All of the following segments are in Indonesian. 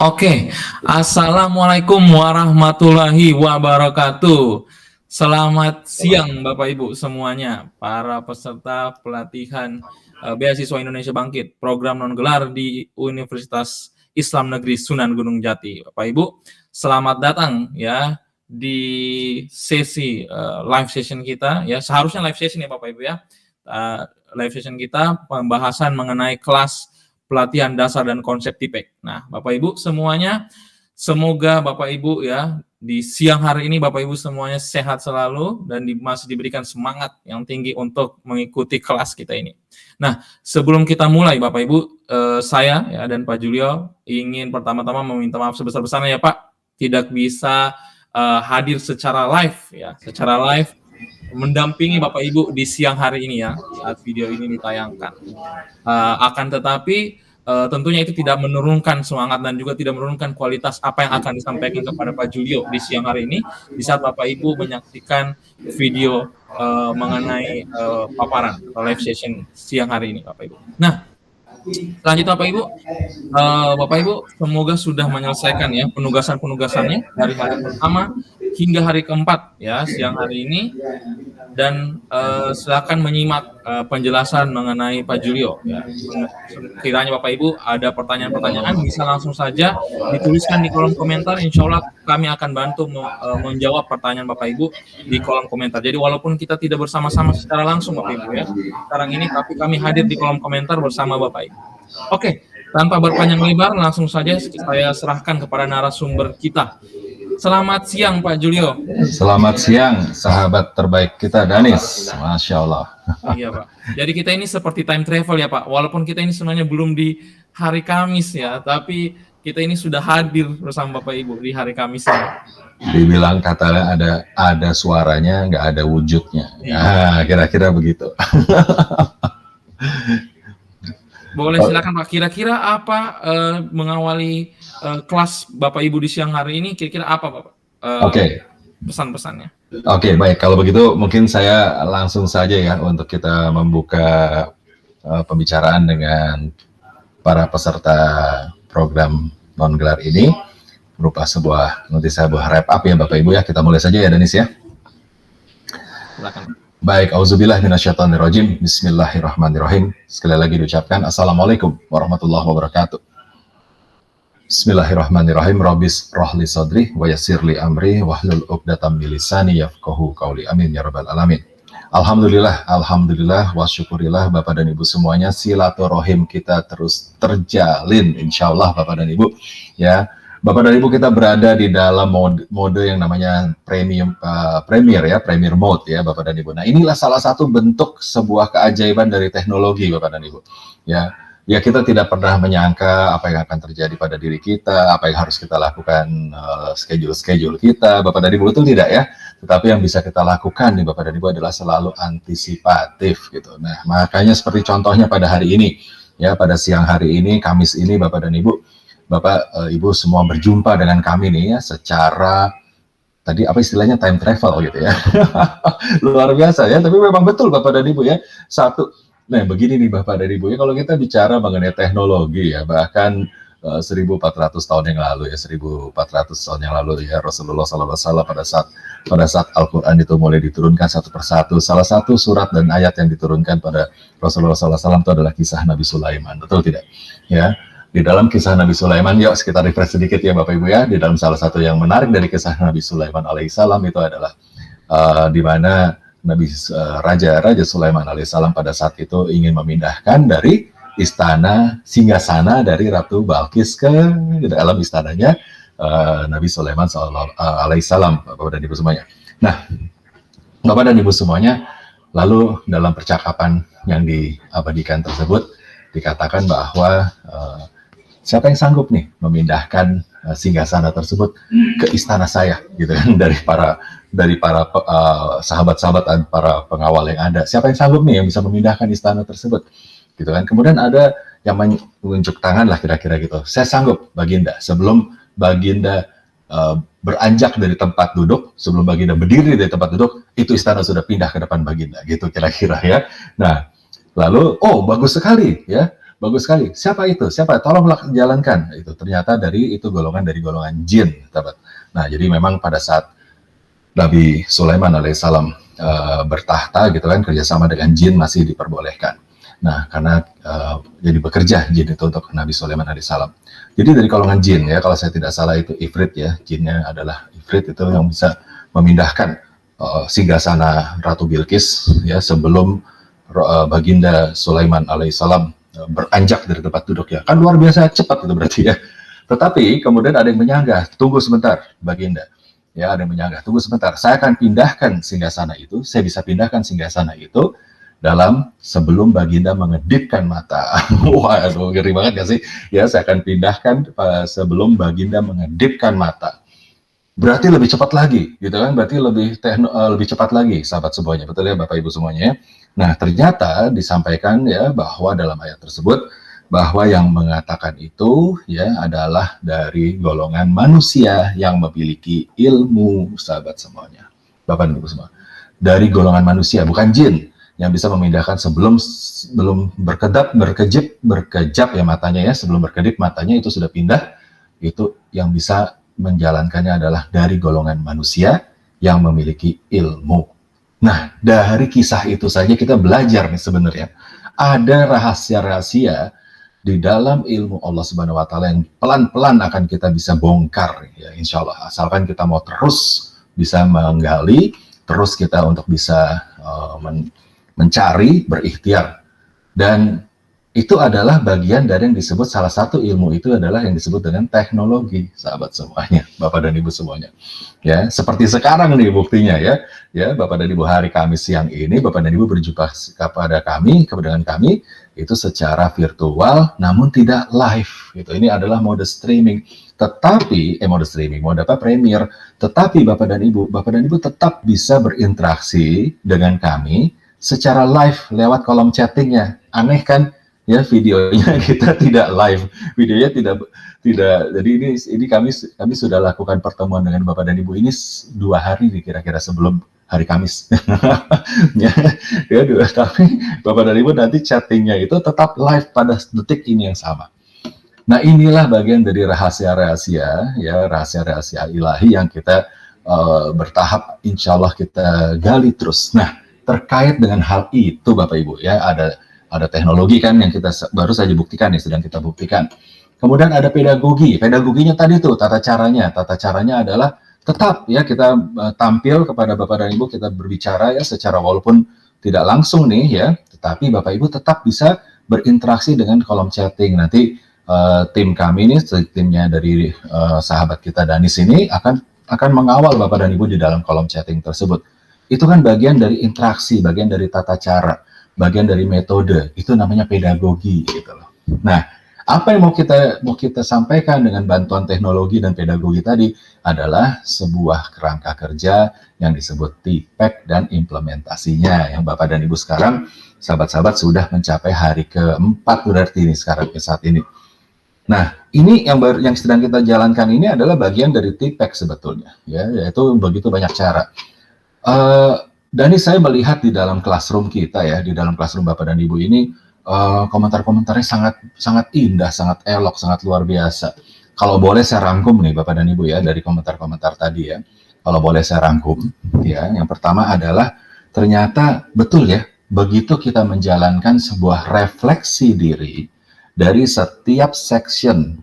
Oke, Assalamualaikum warahmatullahi wabarakatuh. Selamat siang Bapak Ibu semuanya, para peserta pelatihan beasiswa Indonesia Bangkit, program non-gelar di Universitas Islam Negeri Sunan Gunung Jati. Bapak Ibu, selamat datang ya di sesi live session kita ya. Seharusnya live session ya Bapak Ibu ya. Live session kita pembahasan mengenai kelas pelatihan dasar dan konsep TIPEK. Nah, Bapak Ibu semuanya, semoga Bapak Ibu ya di siang hari ini Bapak Ibu semuanya sehat selalu dan masih diberikan semangat yang tinggi untuk mengikuti kelas kita ini. Nah, sebelum kita mulai Bapak Ibu, saya ya dan Pak Julio ingin pertama-tama meminta maaf sebesar-besarnya ya Pak, tidak bisa hadir secara live ya, mendampingi Bapak Ibu di siang hari ini ya saat video ini ditayangkan. Akan tetapi tentunya itu tidak menurunkan semangat dan juga tidak menurunkan kualitas apa yang akan disampaikan kepada Pak Julio di siang hari ini di saat Bapak Ibu menyaksikan video mengenai paparan atau live session siang hari ini Bapak Ibu. Nah, selanjutnya Bapak Ibu semoga sudah menyelesaikan ya penugasan-penugasannya dari hari pertama hingga hari keempat ya siang hari ini, dan silakan menyimak penjelasan mengenai Pak Julio ya. Kiranya Bapak Ibu ada pertanyaan-pertanyaan bisa langsung saja dituliskan di kolom komentar, insya Allah kami akan bantu menjawab pertanyaan Bapak Ibu di kolom komentar. Jadi walaupun kita tidak bersama-sama secara langsung Bapak Ibu ya sekarang ini, tapi kami hadir di kolom komentar bersama Bapak Ibu. Oke, tanpa berpanjang lebar langsung saja saya serahkan kepada narasumber kita. Selamat siang Pak Julio. Selamat siang sahabat terbaik kita Danis. Masya Allah. Iya Pak. Jadi kita ini seperti time travel ya Pak. Walaupun kita ini sebenarnya belum di hari Kamis ya, tapi kita ini sudah hadir bersama Bapak Ibu di hari Kamis ya. Dibilang katanya ada suaranya, nggak ada wujudnya. Ya, kira-kira begitu. Boleh silakan Pak. Kira-kira apa mengawali kelas Bapak Ibu di siang hari ini? Kira-kira apa Bapak? Oke. Pesan-pesannya. Oke, baik. Kalau begitu mungkin saya langsung saja ya untuk kita membuka pembicaraan dengan para peserta program non-gelar ini berupa nanti saya wrap up ya Bapak Ibu ya. Kita mulai saja ya Danis ya. Silakan. Baik, auzubillah minasyaitonirrajim. Bismillahirrahmanirrahim. Sekali lagi diucapkan Assalamualaikum warahmatullahi wabarakatuh. Bismillahirrahmanirrahim. Rabbis rohli sadri wa yassirli amri wahlul uqdatam min lisani yafqahu qauli. Amin ya rabbal alamin. Alhamdulillah wa syukurillah Bapak dan Ibu semuanya, silaturahim kita terus terjalin insyaallah Bapak dan Ibu ya. Bapak dan Ibu, kita berada di dalam mode yang namanya Premier Mode ya Bapak dan Ibu. Nah, inilah salah satu bentuk sebuah keajaiban dari teknologi Bapak dan Ibu. Ya kita tidak pernah menyangka apa yang akan terjadi pada diri kita, apa yang harus kita lakukan, schedule kita Bapak dan Ibu, betul tidak ya? Tetapi yang bisa kita lakukan nih Bapak dan Ibu adalah selalu antisipatif gitu. Nah, makanya seperti contohnya pada hari ini ya, pada siang hari ini Kamis ini Bapak dan Ibu, Bapak, Ibu semua berjumpa dengan kami nih ya secara tadi apa istilahnya time travel gitu ya. Luar biasa ya, tapi memang betul Bapak dan Ibu ya. Nah begini nih Bapak dan Ibu ya, kalau kita bicara mengenai teknologi ya, bahkan 1400 tahun yang lalu ya, 1400 tahun yang lalu ya, Rasulullah SAW pada saat Al-Quran itu mulai diturunkan satu persatu, salah satu surat dan ayat yang diturunkan pada Rasulullah SAW itu adalah kisah Nabi Sulaiman, betul tidak? Ya. Di dalam kisah Nabi Sulaiman, yuk kita refresh sedikit ya Bapak Ibu ya. Di dalam salah satu yang menarik dari kisah Nabi Sulaiman alaihissalam itu adalah di mana Raja Sulaiman alaihissalam pada saat itu ingin memindahkan dari istana singgasana dari Ratu Balkis ke dalam istananya Nabi Sulaiman alaihissalam Bapak dan Ibu semuanya. Nah, Bapak dan Ibu semuanya, lalu dalam percakapan yang diabadikan tersebut dikatakan bahwa siapa yang sanggup nih memindahkan singgasana tersebut ke istana saya gitu kan, dari para sahabat-sahabat dan para pengawal yang ada, siapa yang sanggup nih yang bisa memindahkan istana tersebut gitu kan. Kemudian ada yang menunjuk tangan lah kira-kira gitu, saya sanggup Baginda. Sebelum Baginda beranjak dari tempat duduk, sebelum Baginda berdiri dari tempat duduk, itu istana sudah pindah ke depan Baginda gitu kira-kira ya. Nah lalu, oh bagus sekali ya, bagus sekali. Siapa itu? Siapa? Tolong jalankan. Itu ternyata itu golongan dari golongan jin, sahabat. Nah, jadi memang pada saat Nabi Sulaiman alaihissalam bertahta gitu kan, kerjasama dengan jin masih diperbolehkan. Nah, karena jadi bekerja jin itu untuk Nabi Sulaiman alaihissalam. Jadi dari golongan jin ya, kalau saya tidak salah itu ifrit ya, jinnya adalah ifrit itu yang bisa memindahkan singgasana Ratu Bilqis ya sebelum Baginda Sulaiman alaihissalam beranjak dari tempat duduknya. Kan luar biasa cepat itu berarti ya. Tetapi kemudian ada yang menyanggah, tunggu sebentar Baginda. Ya, ada yang menyanggah, tunggu sebentar. Saya akan pindahkan singgasana itu, saya bisa pindahkan singgasana itu sebelum Baginda mengedipkan mata. Waduh, ngeri banget gak sih? Ya, saya akan pindahkan sebelum Baginda mengedipkan mata. Berarti lebih cepat lagi, gitu kan? Berarti lebih cepat lagi, sahabat semuanya. Betul ya, Bapak Ibu semuanya. Nah, ternyata disampaikan ya bahwa dalam ayat tersebut bahwa yang mengatakan itu ya adalah dari golongan manusia yang memiliki ilmu, sahabat semuanya. Bapak dan Ibu semua. Dari golongan manusia, bukan jin yang bisa memindahkan sebelum berkejap ya matanya ya, sebelum berkedip matanya itu sudah pindah. Itu yang bisa menjalankannya adalah dari golongan manusia yang memiliki ilmu. Nah, dari kisah itu saja kita belajar nih sebenarnya ada rahasia-rahasia di dalam ilmu Allah Subhanahu wa taala yang pelan-pelan akan kita bisa bongkar ya insya Allah, asalkan kita mau terus bisa menggali, terus kita untuk bisa mencari, berikhtiar. Dan itu adalah bagian dari yang disebut, salah satu ilmu itu adalah yang disebut dengan teknologi, sahabat semuanya, Bapak dan Ibu semuanya. Ya, seperti sekarang nih buktinya ya. Ya, Bapak dan Ibu hari Kamis siang ini Bapak dan Ibu berjumpa kepada kami, dengan kami itu secara virtual namun tidak live gitu. Ini adalah mode streaming. Tetapi mode premier, tetapi Bapak dan Ibu tetap bisa berinteraksi dengan kami secara live lewat kolom chattingnya. Aneh kan? Ya, videonya kita tidak live, videonya tidak. Jadi ini kami sudah lakukan pertemuan dengan Bapak dan Ibu ini 2 hari nih kira-kira sebelum hari Kamis. ya, tapi Bapak dan Ibu nanti chattingnya itu tetap live pada detik ini yang sama. Nah, inilah bagian dari rahasia-rahasia ya, rahasia-rahasia ilahi yang kita bertahap insya Allah kita gali terus. Nah, terkait dengan hal itu Bapak Ibu ya, ada teknologi kan yang kita baru saja buktikan, yang sedang kita buktikan. Kemudian ada pedagogi. Pedagoginya tadi tuh tata caranya adalah tetap ya kita tampil kepada Bapak dan Ibu, kita berbicara ya secara walaupun tidak langsung nih ya, tetapi Bapak Ibu tetap bisa berinteraksi dengan kolom chatting. Nanti tim kami ini, timnya dari sahabat kita Danis ini akan mengawal Bapak dan Ibu di dalam kolom chatting tersebut. Itu kan bagian dari interaksi, bagian dari tata cara, bagian dari metode, itu namanya pedagogi gitu loh. Nah, apa yang mau kita sampaikan dengan bantuan teknologi dan pedagogi tadi adalah sebuah kerangka kerja yang disebut TPEC dan implementasinya yang Bapak dan Ibu sekarang sahabat-sahabat sudah mencapai hari ke-4 berarti ini sekarang saat ini. Nah, ini yang sedang kita jalankan ini adalah bagian dari TPEC sebetulnya ya, yaitu begitu banyak cara. Dani, saya melihat di dalam classroom kita ya, di dalam classroom Bapak dan Ibu ini komentar-komentarnya sangat indah, sangat elok, sangat luar biasa. Kalau boleh saya rangkum nih Bapak dan Ibu ya dari komentar-komentar tadi ya. Kalau boleh saya rangkum ya, yang pertama adalah ternyata betul ya, begitu kita menjalankan sebuah refleksi diri dari setiap section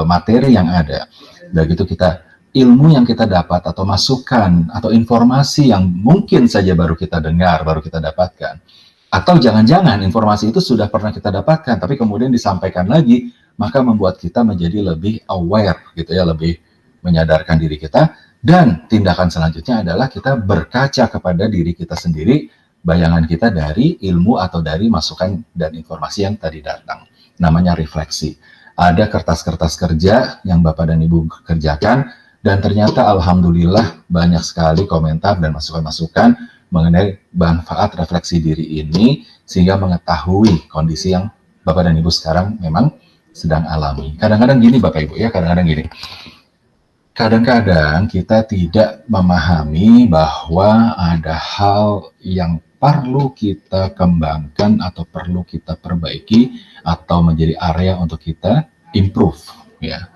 materi yang ada, begitu kita ilmu yang kita dapat atau masukan atau informasi yang mungkin saja baru kita dengar, baru kita dapatkan, atau jangan-jangan informasi itu sudah pernah kita dapatkan tapi kemudian disampaikan lagi, maka membuat kita menjadi lebih aware gitu ya, lebih menyadarkan diri kita. Dan tindakan selanjutnya adalah kita berkaca kepada diri kita sendiri, bayangan kita dari ilmu atau dari masukan dan informasi yang tadi datang, namanya refleksi. Ada kertas-kertas kerja yang Bapak dan Ibu kerjakan, dan ternyata alhamdulillah banyak sekali komentar dan masukan-masukan mengenai manfaat refleksi diri ini sehingga mengetahui kondisi yang Bapak dan Ibu sekarang memang sedang alami. Kadang-kadang gini Bapak Ibu ya, kadang-kadang kita tidak memahami bahwa ada hal yang perlu kita kembangkan atau perlu kita perbaiki atau menjadi area untuk kita improve, ya.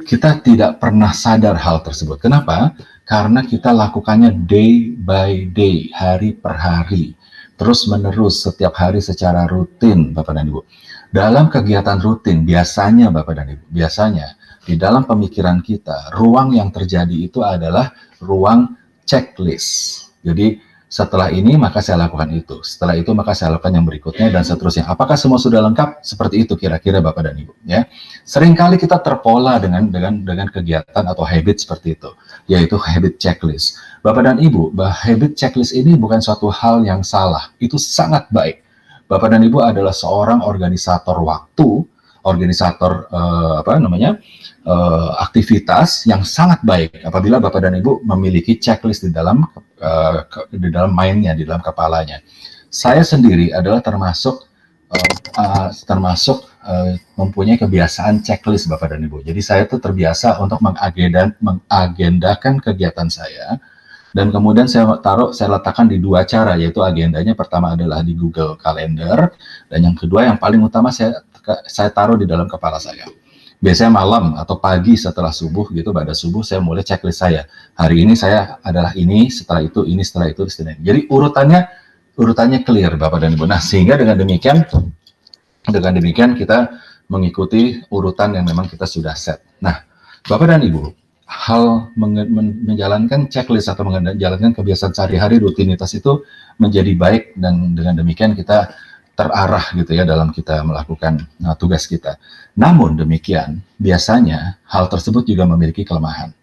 Kita tidak pernah sadar hal tersebut. Kenapa? Karena kita lakukannya day by day, hari per hari, terus menerus setiap hari secara rutin, Bapak dan Ibu. Dalam kegiatan rutin, biasanya Bapak dan Ibu, biasanya di dalam pemikiran kita, ruang yang terjadi itu adalah ruang checklist. Jadi setelah ini maka saya lakukan itu, setelah itu maka saya lakukan yang berikutnya dan seterusnya. Apakah semua sudah lengkap? Seperti itu kira-kira Bapak dan Ibu, ya. Seringkali kita terpola dengan kegiatan atau habit seperti itu, yaitu habit checklist. Bapak dan Ibu, habit checklist ini bukan suatu hal yang salah, itu sangat baik. Bapak dan Ibu adalah seorang organisator waktu, organisator aktivitas yang sangat baik apabila Bapak dan Ibu memiliki checklist di dalam mindnya, di dalam kepalanya. Saya sendiri adalah termasuk mempunyai kebiasaan checklist Bapak dan Ibu. Jadi saya tuh terbiasa untuk mengagendakan kegiatan saya, dan kemudian saya letakkan di dua cara, yaitu agendanya pertama adalah di Google Calendar, dan yang kedua yang paling utama saya taruh di dalam kepala saya. Biasanya malam atau pagi setelah subuh gitu, pada subuh saya mulai checklist saya. Hari ini saya adalah ini, setelah itu ini, setelah itu setelah ini. Jadi urutannya clear Bapak dan Ibu. Nah, sehingga dengan demikian kita mengikuti urutan yang memang kita sudah set. Nah, Bapak dan Ibu, hal menjalankan checklist atau menjalankan kebiasaan sehari-hari, rutinitas itu menjadi baik, dan dengan demikian kita terarah gitu ya dalam kita melakukan tugas kita. Namun demikian, biasanya hal tersebut juga memiliki kelemahan.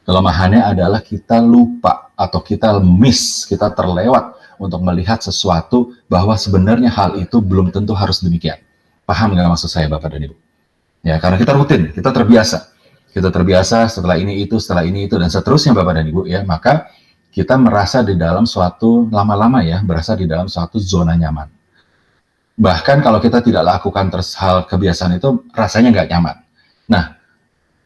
Kelemahannya adalah kita lupa atau kita kita terlewat untuk melihat sesuatu bahwa sebenarnya hal itu belum tentu harus demikian. Paham nggak maksud saya Bapak dan Ibu? Ya, karena kita rutin, kita terbiasa setelah ini itu, dan seterusnya Bapak dan Ibu ya, maka kita merasa di dalam suatu berasa di dalam suatu zona nyaman. Bahkan kalau kita tidak lakukan hal kebiasaan itu, rasanya nggak nyaman. Nah,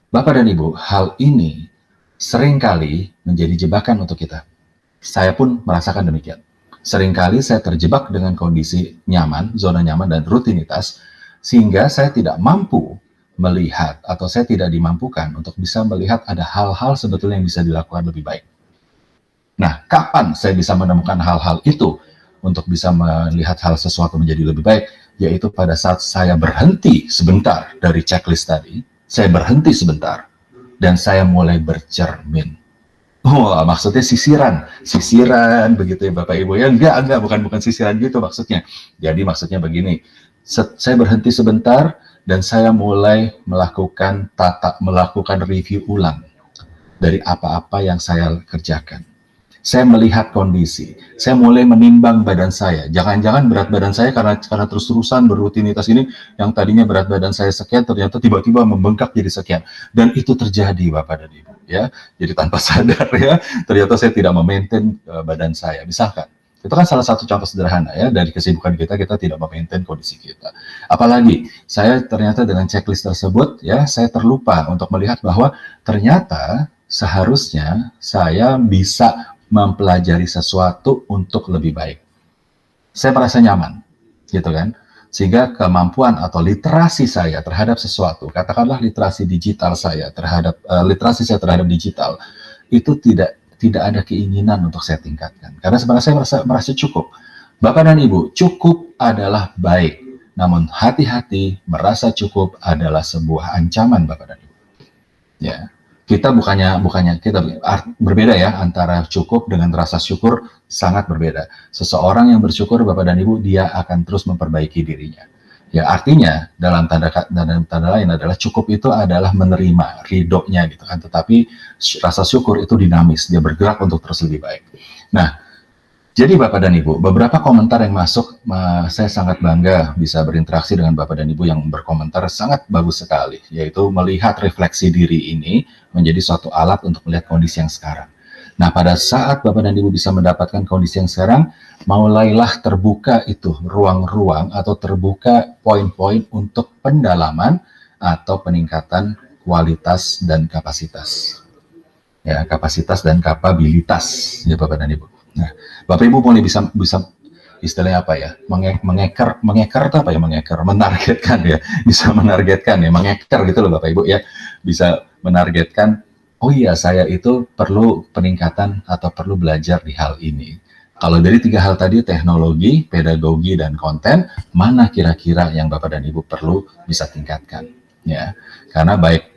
Bapak dan Ibu, hal ini seringkali menjadi jebakan untuk kita. Saya pun merasakan demikian. Seringkali saya terjebak dengan kondisi nyaman, zona nyaman, dan rutinitas, sehingga saya tidak mampu melihat, atau saya tidak dimampukan untuk bisa melihat ada hal-hal sebetulnya yang bisa dilakukan lebih baik. Nah, kapan saya bisa menemukan hal-hal itu untuk bisa melihat hal sesuatu menjadi lebih baik, yaitu pada saat saya berhenti sebentar dari checklist tadi, saya berhenti sebentar, dan saya mulai bercermin. Maksudnya sisiran begitu ya Bapak Ibu ya? Enggak, bukan sisiran gitu maksudnya. Jadi maksudnya begini, saya berhenti sebentar, dan saya mulai melakukan review ulang dari apa-apa yang saya kerjakan. Saya melihat kondisi, saya mulai menimbang badan saya. Jangan-jangan berat badan saya karena terus-terusan berrutinitas ini, yang tadinya berat badan saya sekian, ternyata tiba-tiba membengkak jadi sekian. Dan itu terjadi Bapak dan Ibu ya. Jadi tanpa sadar ya, ternyata saya tidak memaintain badan saya. Misalkan, itu kan salah satu contoh sederhana ya, dari kesibukan kita tidak memaintain kondisi kita. Apalagi saya ternyata dengan checklist tersebut ya, saya terlupa untuk melihat bahwa ternyata seharusnya saya bisa mempelajari sesuatu untuk lebih baik. Saya merasa nyaman, gitu kan? Sehingga kemampuan atau literasi saya terhadap sesuatu, katakanlah literasi saya terhadap digital, itu tidak ada keinginan untuk saya tingkatkan. Karena sebenarnya saya merasa cukup. Bapak dan Ibu, cukup adalah baik. Namun hati-hati, merasa cukup adalah sebuah ancaman Bapak dan Ibu. Ya. Kita berbeda ya, antara cukup dengan rasa syukur sangat berbeda. Seseorang yang bersyukur Bapak dan Ibu, dia akan terus memperbaiki dirinya. Ya, artinya dalam tanda lain adalah cukup itu adalah menerima ridhonya gitu kan. Tetapi rasa syukur itu dinamis, dia bergerak untuk terus lebih baik. Nah, jadi Bapak dan Ibu, beberapa komentar yang masuk, saya sangat bangga bisa berinteraksi dengan Bapak dan Ibu yang berkomentar sangat bagus sekali, yaitu melihat refleksi diri ini menjadi suatu alat untuk melihat kondisi yang sekarang. Nah, pada saat Bapak dan Ibu bisa mendapatkan kondisi yang sekarang, mulailah terbuka itu ruang-ruang atau terbuka poin-poin untuk pendalaman atau peningkatan kualitas dan kapasitas. Ya, kapasitas dan kapabilitas ya Bapak dan Ibu. Nah, Bapak Ibu mulai bisa istilahnya apa ya, mengeker itu apa ya, menargetkan ya, bisa menargetkan ya, mengeker gitu loh Bapak Ibu ya, bisa menargetkan, oh iya saya itu perlu peningkatan atau perlu belajar di hal ini. Kalau dari 3 hal tadi, teknologi, pedagogi, dan konten, mana kira-kira yang Bapak dan Ibu perlu bisa tingkatkan ya, karena baik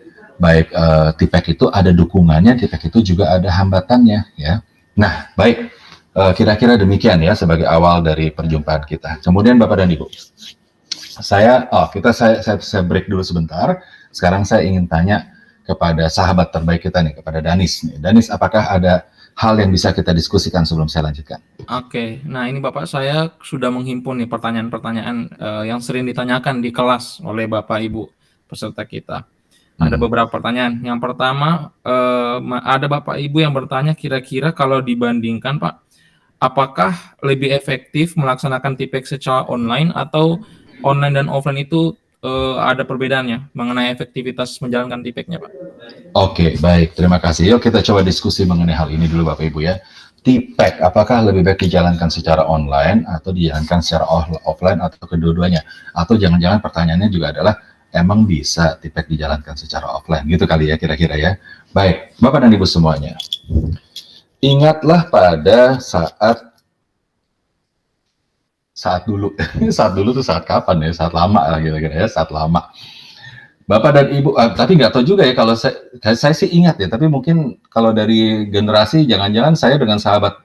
TIPEK itu ada dukungannya, TIPEK itu juga ada hambatannya ya. Nah baik, kira-kira demikian ya sebagai awal dari perjumpaan kita. Kemudian Bapak dan Ibu, saya break dulu sebentar. Sekarang saya ingin tanya kepada sahabat terbaik kita nih, kepada Danis. Danis, apakah ada hal yang bisa kita diskusikan sebelum saya lanjutkan? Oke, nah ini Bapak, saya sudah menghimpun nih pertanyaan-pertanyaan yang sering ditanyakan di kelas oleh Bapak Ibu peserta kita. Ada beberapa pertanyaan. Yang pertama, ada Bapak Ibu yang bertanya, kira-kira kalau dibandingkan Pak, apakah lebih efektif melaksanakan TIPEK secara online atau online dan offline itu ada perbedaannya mengenai efektivitas menjalankan TIPEK-nya, Pak? Oke, baik. Terima kasih. Yuk kita coba diskusi mengenai hal ini dulu Bapak Ibu ya. TIPEK, apakah lebih baik dijalankan secara online atau dijalankan secara offline atau kedua-duanya? Atau jangan-jangan pertanyaannya juga adalah, emang bisa TIPEK dijalankan secara offline? Gitu kali ya kira-kira ya. Baik, Bapak dan Ibu semuanya. Ingatlah pada saat dulu. Saat dulu tuh saat kapan ya? Saat lama lah kira-kira ya, saat lama. Bapak dan Ibu, tapi nggak tahu juga ya, kalau saya sih ingat ya, tapi mungkin kalau dari generasi, jangan-jangan saya dengan sahabat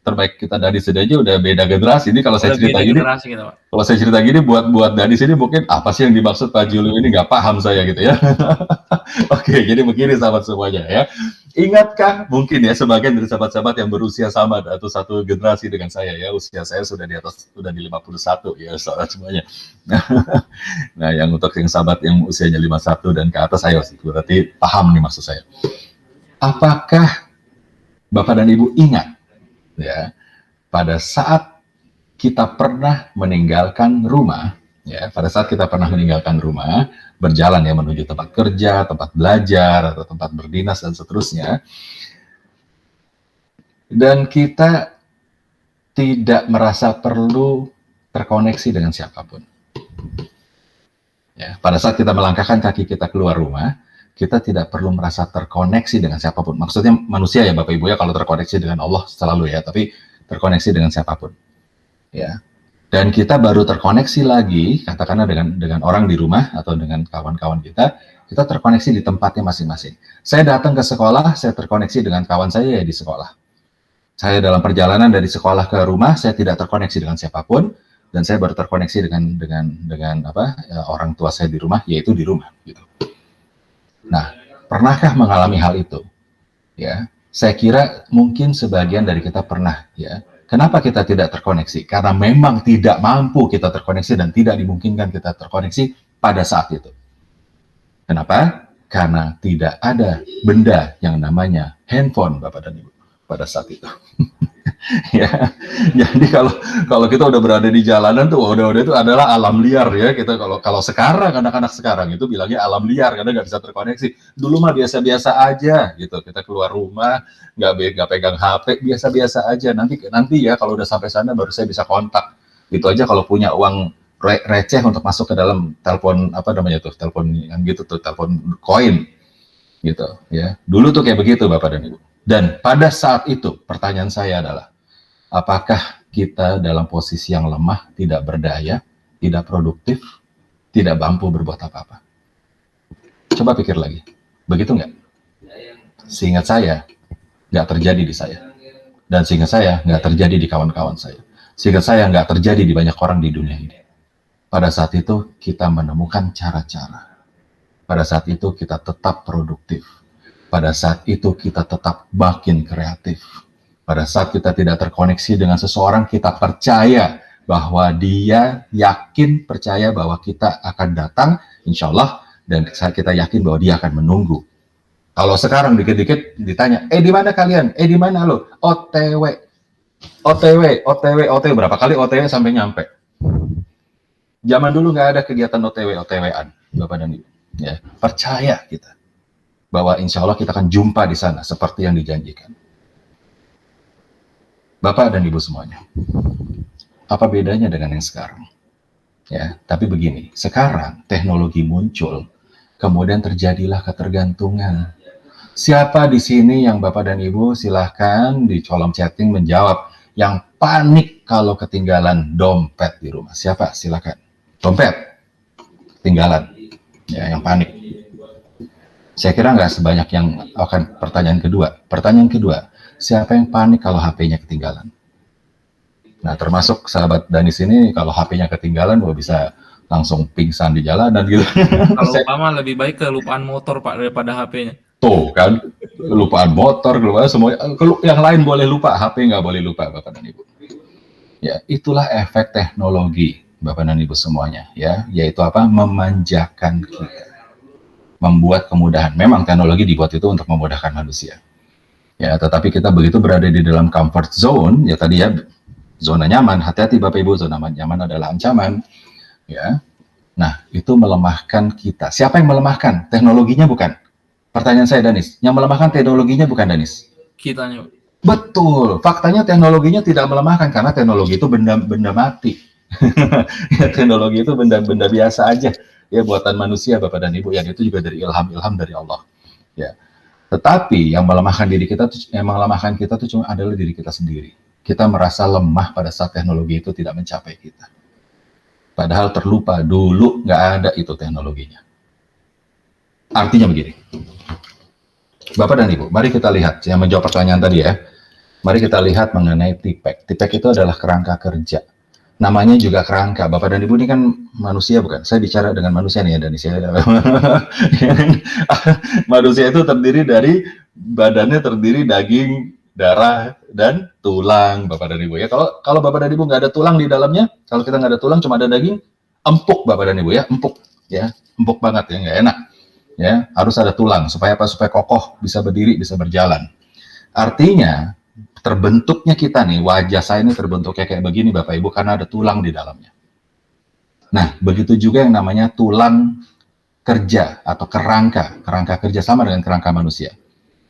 terbaik kita dari sini aja udah beda generasi. Ini kalau saya cerita gini, gitu, Pak. kalau saya cerita gini buat dari sini mungkin apa sih yang dimaksud Pak Julio ini, nggak paham saya gitu ya. Oke, jadi begini sahabat semuanya ya. Ingatkah mungkin ya sebagian dari sahabat-sahabat yang berusia sama atau satu generasi dengan saya ya, usia saya sudah di 51 ya sahabat semuanya. Nah, yang untuk yang sahabat yang usianya 51 dan ke atas, saya sih berarti paham nih maksud saya. Apakah Bapak dan Ibu ingat ya, pada saat kita pernah meninggalkan rumah, ya, pada saat kita pernah meninggalkan rumah, berjalan ya menuju tempat kerja, tempat belajar, atau tempat berdinas dan seterusnya, dan kita tidak merasa perlu terkoneksi dengan siapapun. Ya, pada saat kita melangkahkan kaki kita keluar rumah, kita tidak perlu merasa terkoneksi dengan siapapun. Maksudnya manusia ya Bapak Ibu ya, kalau terkoneksi dengan Allah selalu ya, tapi terkoneksi dengan siapapun. Ya. Dan kita baru terkoneksi lagi, katakanlah dengan orang di rumah atau dengan kawan-kawan kita terkoneksi di tempatnya masing-masing. Saya datang ke sekolah, saya terkoneksi dengan kawan saya ya di sekolah. Saya dalam perjalanan dari sekolah ke rumah, saya tidak terkoneksi dengan siapapun, dan saya baru terkoneksi dengan orang tua saya di rumah, yaitu di rumah gitu. Nah, pernahkah mengalami hal itu? Ya, saya kira mungkin sebagian dari kita pernah ya. Kenapa kita tidak terkoneksi? Karena memang tidak mampu kita terkoneksi dan tidak dimungkinkan kita terkoneksi pada saat itu. Kenapa? Karena tidak ada benda yang namanya handphone, Bapak dan Ibu, pada saat itu. Ya, jadi kalau kita udah berada di jalanan tuh udah itu adalah alam liar ya. Kita kalau sekarang anak-anak sekarang itu bilangnya alam liar karena nggak bisa terkoneksi. Dulu mah biasa-biasa aja gitu. Kita keluar rumah nggak pegang HP, biasa-biasa aja. Nanti ya kalau udah sampai sana baru saya bisa kontak. Gitu aja kalau punya uang receh untuk masuk ke dalam telepon telepon yang gitu tuh, telepon koin gitu ya. Dulu tuh kayak begitu Bapak dan Ibu. Dan pada saat itu pertanyaan saya adalah, apakah kita dalam posisi yang lemah, tidak berdaya, tidak produktif, tidak mampu berbuat apa-apa? Coba pikir lagi, begitu nggak? Seingat saya, nggak terjadi di saya. Dan seingat saya, nggak terjadi di kawan-kawan saya. Seingat saya, nggak terjadi di banyak orang di dunia ini. Pada saat itu, kita menemukan cara-cara. Pada saat itu, kita tetap produktif. Pada saat itu, kita tetap makin kreatif. Pada saat kita tidak terkoneksi dengan seseorang, kita percaya bahwa dia yakin percaya bahwa kita akan datang, insya Allah, dan kita yakin bahwa dia akan menunggu. Kalau sekarang dikit-dikit ditanya, di mana kalian? Di mana lo? OTW. Berapa kali OTW sampai nyampe? Zaman dulu nggak ada kegiatan OTW-an, Bapak dan Ibu. Ya, percaya kita bahwa insya Allah kita akan jumpa di sana seperti yang dijanjikan. Bapak dan Ibu semuanya, Apa bedanya dengan yang sekarang? Ya, tapi begini, sekarang teknologi muncul, kemudian terjadilah ketergantungan. Siapa di sini yang Bapak dan Ibu silahkan di kolom chatting menjawab yang panik kalau ketinggalan dompet di rumah. Siapa? Silakan. Dompet, ketinggalan. Ya, yang panik. Saya kira nggak sebanyak yang akan pertanyaan kedua. Pertanyaan kedua, siapa yang panik kalau HP-nya ketinggalan? Nah, termasuk sahabat Danis ini kalau HP-nya ketinggalan, bisa langsung pingsan di jalanan gitu. Kalau lupa mah lebih baik kelupaan motor Pak daripada HP-nya. Tuh kan, kelupaan motor, kelupaan semua, yang lain boleh lupa, HP nggak boleh lupa, Bapak dan Ibu. Ya, itulah efek teknologi, Bapak dan Ibu semuanya, ya, yaitu apa? Memanjakan kita, membuat kemudahan. Memang teknologi dibuat itu untuk memudahkan manusia. Ya, tetapi kita begitu berada di dalam comfort zone, ya tadi ya, zona nyaman. Hati-hati Bapak Ibu, zona nyaman adalah ancaman. Ya, nah itu melemahkan kita. Siapa yang melemahkan? Teknologinya bukan. Pertanyaan saya, Danis, yang melemahkan teknologinya bukan, Danis? Kitanya. Betul, faktanya teknologinya tidak melemahkan karena teknologi itu benda mati. Ya, teknologi itu benda biasa aja, ya, buatan manusia, Bapak dan Ibu, yang itu juga dari ilham dari Allah. Ya, tetapi yang melemahkan kita tuh cuma adalah diri kita sendiri. Kita merasa lemah pada saat teknologi itu tidak mencapai kita. Padahal terlupa dulu nggak ada itu teknologinya. Artinya begini, Bapak dan Ibu, mari kita lihat, yang menjawab pertanyaan tadi ya, mari kita lihat mengenai TPEC. TPEC itu adalah kerangka kerja. Namanya juga kerangka. Bapak dan Ibu ini kan manusia bukan? Saya bicara dengan manusia nih ya, Danis. Manusia itu badannya terdiri daging, darah, dan tulang, Bapak dan Ibu ya. Kalau Bapak dan Ibu nggak ada tulang di dalamnya, kalau kita nggak ada tulang, cuma ada daging, empuk Bapak dan Ibu ya, empuk ya, empuk banget ya, nggak enak. Ya, harus ada tulang supaya apa? Supaya kokoh, bisa berdiri, bisa berjalan. Artinya terbentuknya kita nih, wajah saya ini terbentuknya kayak begini Bapak Ibu karena ada tulang di dalamnya. Nah, begitu juga yang namanya tulang kerja atau kerangka kerja sama dengan kerangka manusia.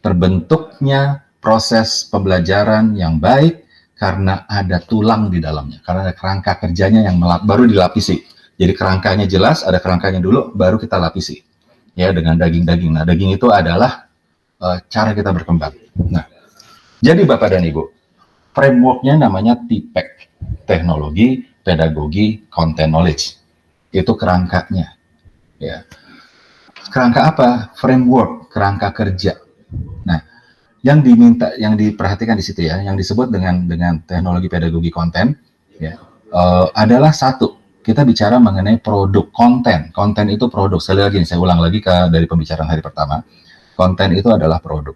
Terbentuknya proses pembelajaran yang baik karena ada tulang di dalamnya, karena ada kerangka kerjanya yang baru dilapisi. Jadi kerangkanya jelas, ada kerangkanya dulu, baru kita lapisi. Ya, dengan daging-daging. Nah, daging itu adalah cara kita berkembang. Nah, jadi Bapak dan Ibu, frameworknya namanya TPEC, Teknologi, Pedagogi, Content Knowledge. Itu kerangkanya. Ya. Kerangka apa? Framework, kerangka kerja. Nah, yang diperhatikan di situ ya, yang disebut dengan teknologi pedagogi konten, ya, adalah satu. Kita bicara mengenai produk konten. Konten itu produk. Sekali lagi, saya ulang lagi dari pembicaraan hari pertama. Konten itu adalah produk.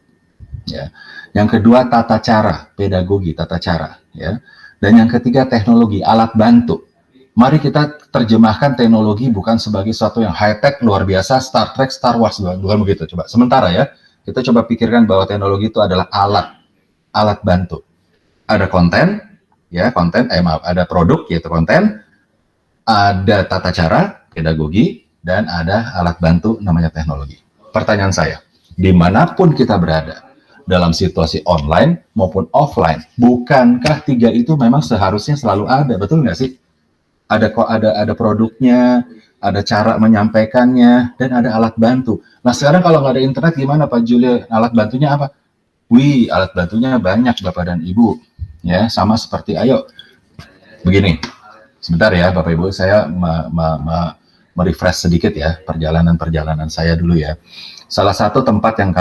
Ya. Yang kedua, tata cara, pedagogi, tata cara. Ya. Dan yang ketiga, teknologi, alat bantu. Mari kita terjemahkan teknologi bukan sebagai sesuatu yang high-tech, luar biasa, Star Trek, Star Wars, bukan begitu. Coba sementara ya, kita coba pikirkan bahwa teknologi itu adalah alat bantu. Ada konten, ya ada produk yaitu konten, ada tata cara, pedagogi, dan ada alat bantu namanya teknologi. Pertanyaan saya, dimanapun kita berada, dalam situasi online maupun offline, bukankah tiga itu memang seharusnya selalu ada, betul nggak sih? Ada produknya, ada cara menyampaikannya, dan ada alat bantu. Nah sekarang kalau nggak ada internet gimana Pak Julia? Alat bantunya apa? Alat bantunya banyak Bapak dan Ibu. Ya, sama seperti begini. Sebentar ya Bapak Ibu, saya merefresh sedikit ya perjalanan saya dulu ya. Salah satu tempat yang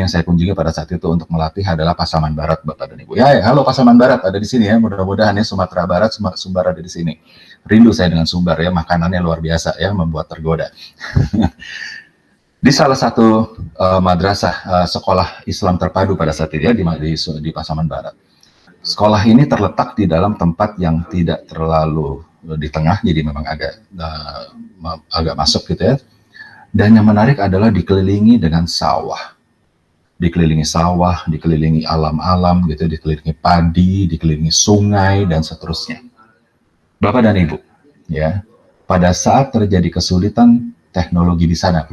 saya kunjungi pada saat itu untuk melatih adalah Pasaman Barat Bapak dan Ibu. Ya, halo Pasaman Barat ada di sini ya. Mudah-mudahan ya Sumatera Barat, Sumbar ada di sini. Rindu saya dengan Sumbar ya, makanannya luar biasa ya, membuat tergoda. Di salah satu madrasah sekolah Islam terpadu pada saat itu ya di Pasaman Barat. Sekolah ini terletak di dalam tempat yang tidak terlalu di tengah, jadi memang agak masuk gitu ya. Dan yang menarik adalah dikelilingi dengan sawah. Dikelilingi alam-alam gitu, dikelilingi padi, dikelilingi sungai dan seterusnya. Bapak dan Ibu, ya, pada saat terjadi kesulitan teknologi di sana,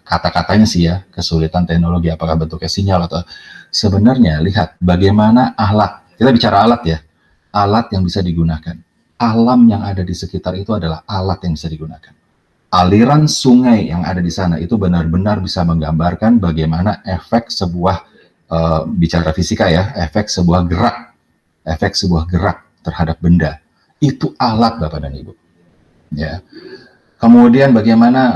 kata-katanya sih ya, kesulitan teknologi, apakah bentuknya sinyal atau sebenarnya lihat bagaimana alat, kita bicara alat ya, alat yang bisa digunakan. alam yang ada di sekitar itu adalah alat yang bisa digunakan. Aliran sungai yang ada di sana itu benar-benar bisa menggambarkan bagaimana efek sebuah bicara fisika ya, efek sebuah gerak terhadap benda. Itu alat Bapak dan Ibu. Ya. Kemudian bagaimana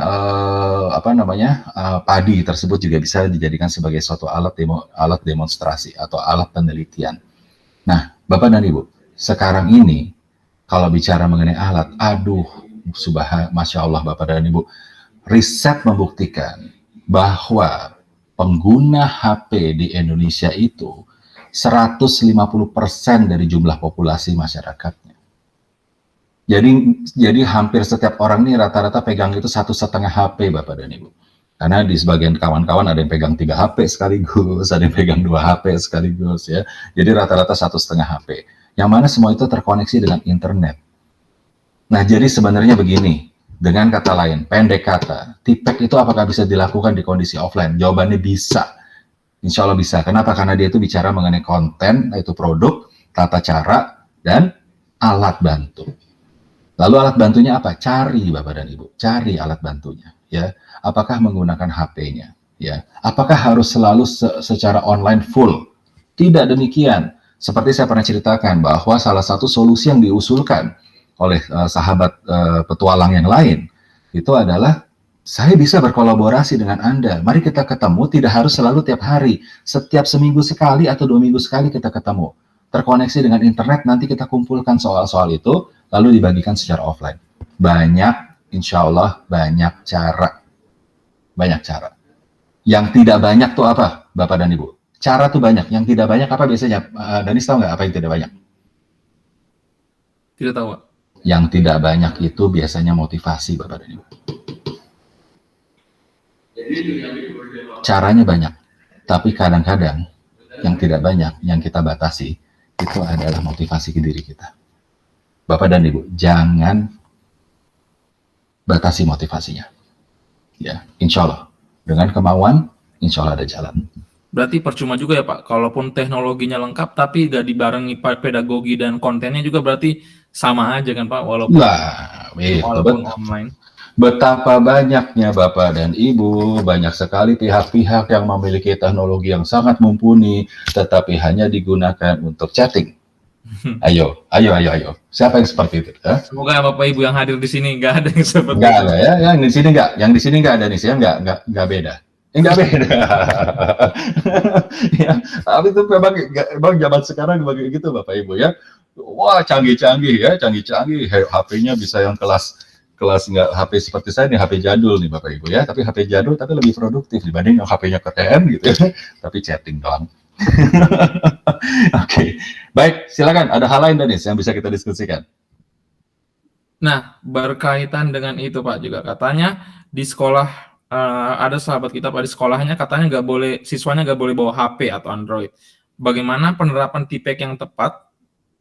padi tersebut juga bisa dijadikan sebagai suatu alat demonstrasi atau alat penelitian. Nah, Bapak dan Ibu, sekarang ini kalau bicara mengenai alat, Masya Allah Bapak dan Ibu, riset membuktikan bahwa pengguna HP di Indonesia itu 150% dari jumlah populasi masyarakatnya. Jadi hampir setiap orang nih rata-rata pegang itu 1,5 HP Bapak dan Ibu. Karena di sebagian kawan-kawan ada yang pegang 3 HP sekaligus, ada yang pegang 2 HP sekaligus ya. Jadi rata-rata 1,5 HP. Yang mana semua itu terkoneksi dengan internet. Nah, jadi sebenarnya begini, dengan kata lain, pendek kata, tipek itu apakah bisa dilakukan di kondisi offline? Jawabannya bisa. Insya Allah bisa. Kenapa? Karena dia itu bicara mengenai konten, yaitu produk, tata cara, dan alat bantu. Lalu alat bantunya apa? Cari Bapak dan Ibu, cari alat bantunya. Ya, apakah menggunakan HP-nya? Ya, apakah harus selalu secara online full? Tidak demikian. Seperti saya pernah ceritakan bahwa salah satu solusi yang diusulkan oleh sahabat petualang yang lain itu adalah saya bisa berkolaborasi dengan Anda. Mari kita ketemu, tidak harus selalu tiap hari. Setiap seminggu sekali atau 2 minggu sekali kita ketemu. Terkoneksi dengan internet, nanti kita kumpulkan soal-soal itu, lalu dibagikan secara offline. Insya Allah banyak cara. Banyak cara. Yang tidak banyak tuh apa, Bapak dan Ibu? Cara tuh banyak. Yang tidak banyak apa biasanya? Danis tahu nggak apa yang tidak banyak? Tidak tahu. Yang tidak banyak itu biasanya motivasi, Bapak dan Ibu. Caranya banyak, tapi kadang-kadang yang tidak banyak, yang kita batasi, itu adalah motivasi ke diri kita. Bapak dan Ibu, jangan batasi motivasinya. Ya, insya Allah. Dengan kemauan, insya Allah ada jalan. Berarti percuma juga ya Pak, kalaupun teknologinya lengkap, tapi nggak dibarengi pedagogi dan kontennya juga berarti sama aja kan Pak, walaupun online. Betapa banyaknya Bapak dan Ibu, banyak sekali pihak-pihak yang memiliki teknologi yang sangat mumpuni, tetapi hanya digunakan untuk chatting. Ayo. Siapa yang seperti itu? Semoga Bapak Ibu yang hadir di sini nggak ada yang seperti itu. Nggak ada ya, yang di sini nggak ada nih, ya nggak beda. Nggak beda. Ya, tapi itu memang zaman sekarang begitu Bapak Ibu ya. Wah, canggih-canggih ya, HP-nya bisa yang kelas nggak HP seperti saya nih, HP jadul nih Bapak Ibu ya, tapi HP jadul tapi lebih produktif dibanding yang HP-nya keren gitu ya, tapi chatting doang. Oke. Baik, silakan. Ada hal lain Danis yang bisa kita diskusikan? Nah, berkaitan dengan itu Pak, juga katanya di sekolah ada sahabat kita Pak, di sekolahnya katanya siswanya nggak boleh bawa HP atau Android. Bagaimana penerapan tipek yang tepat?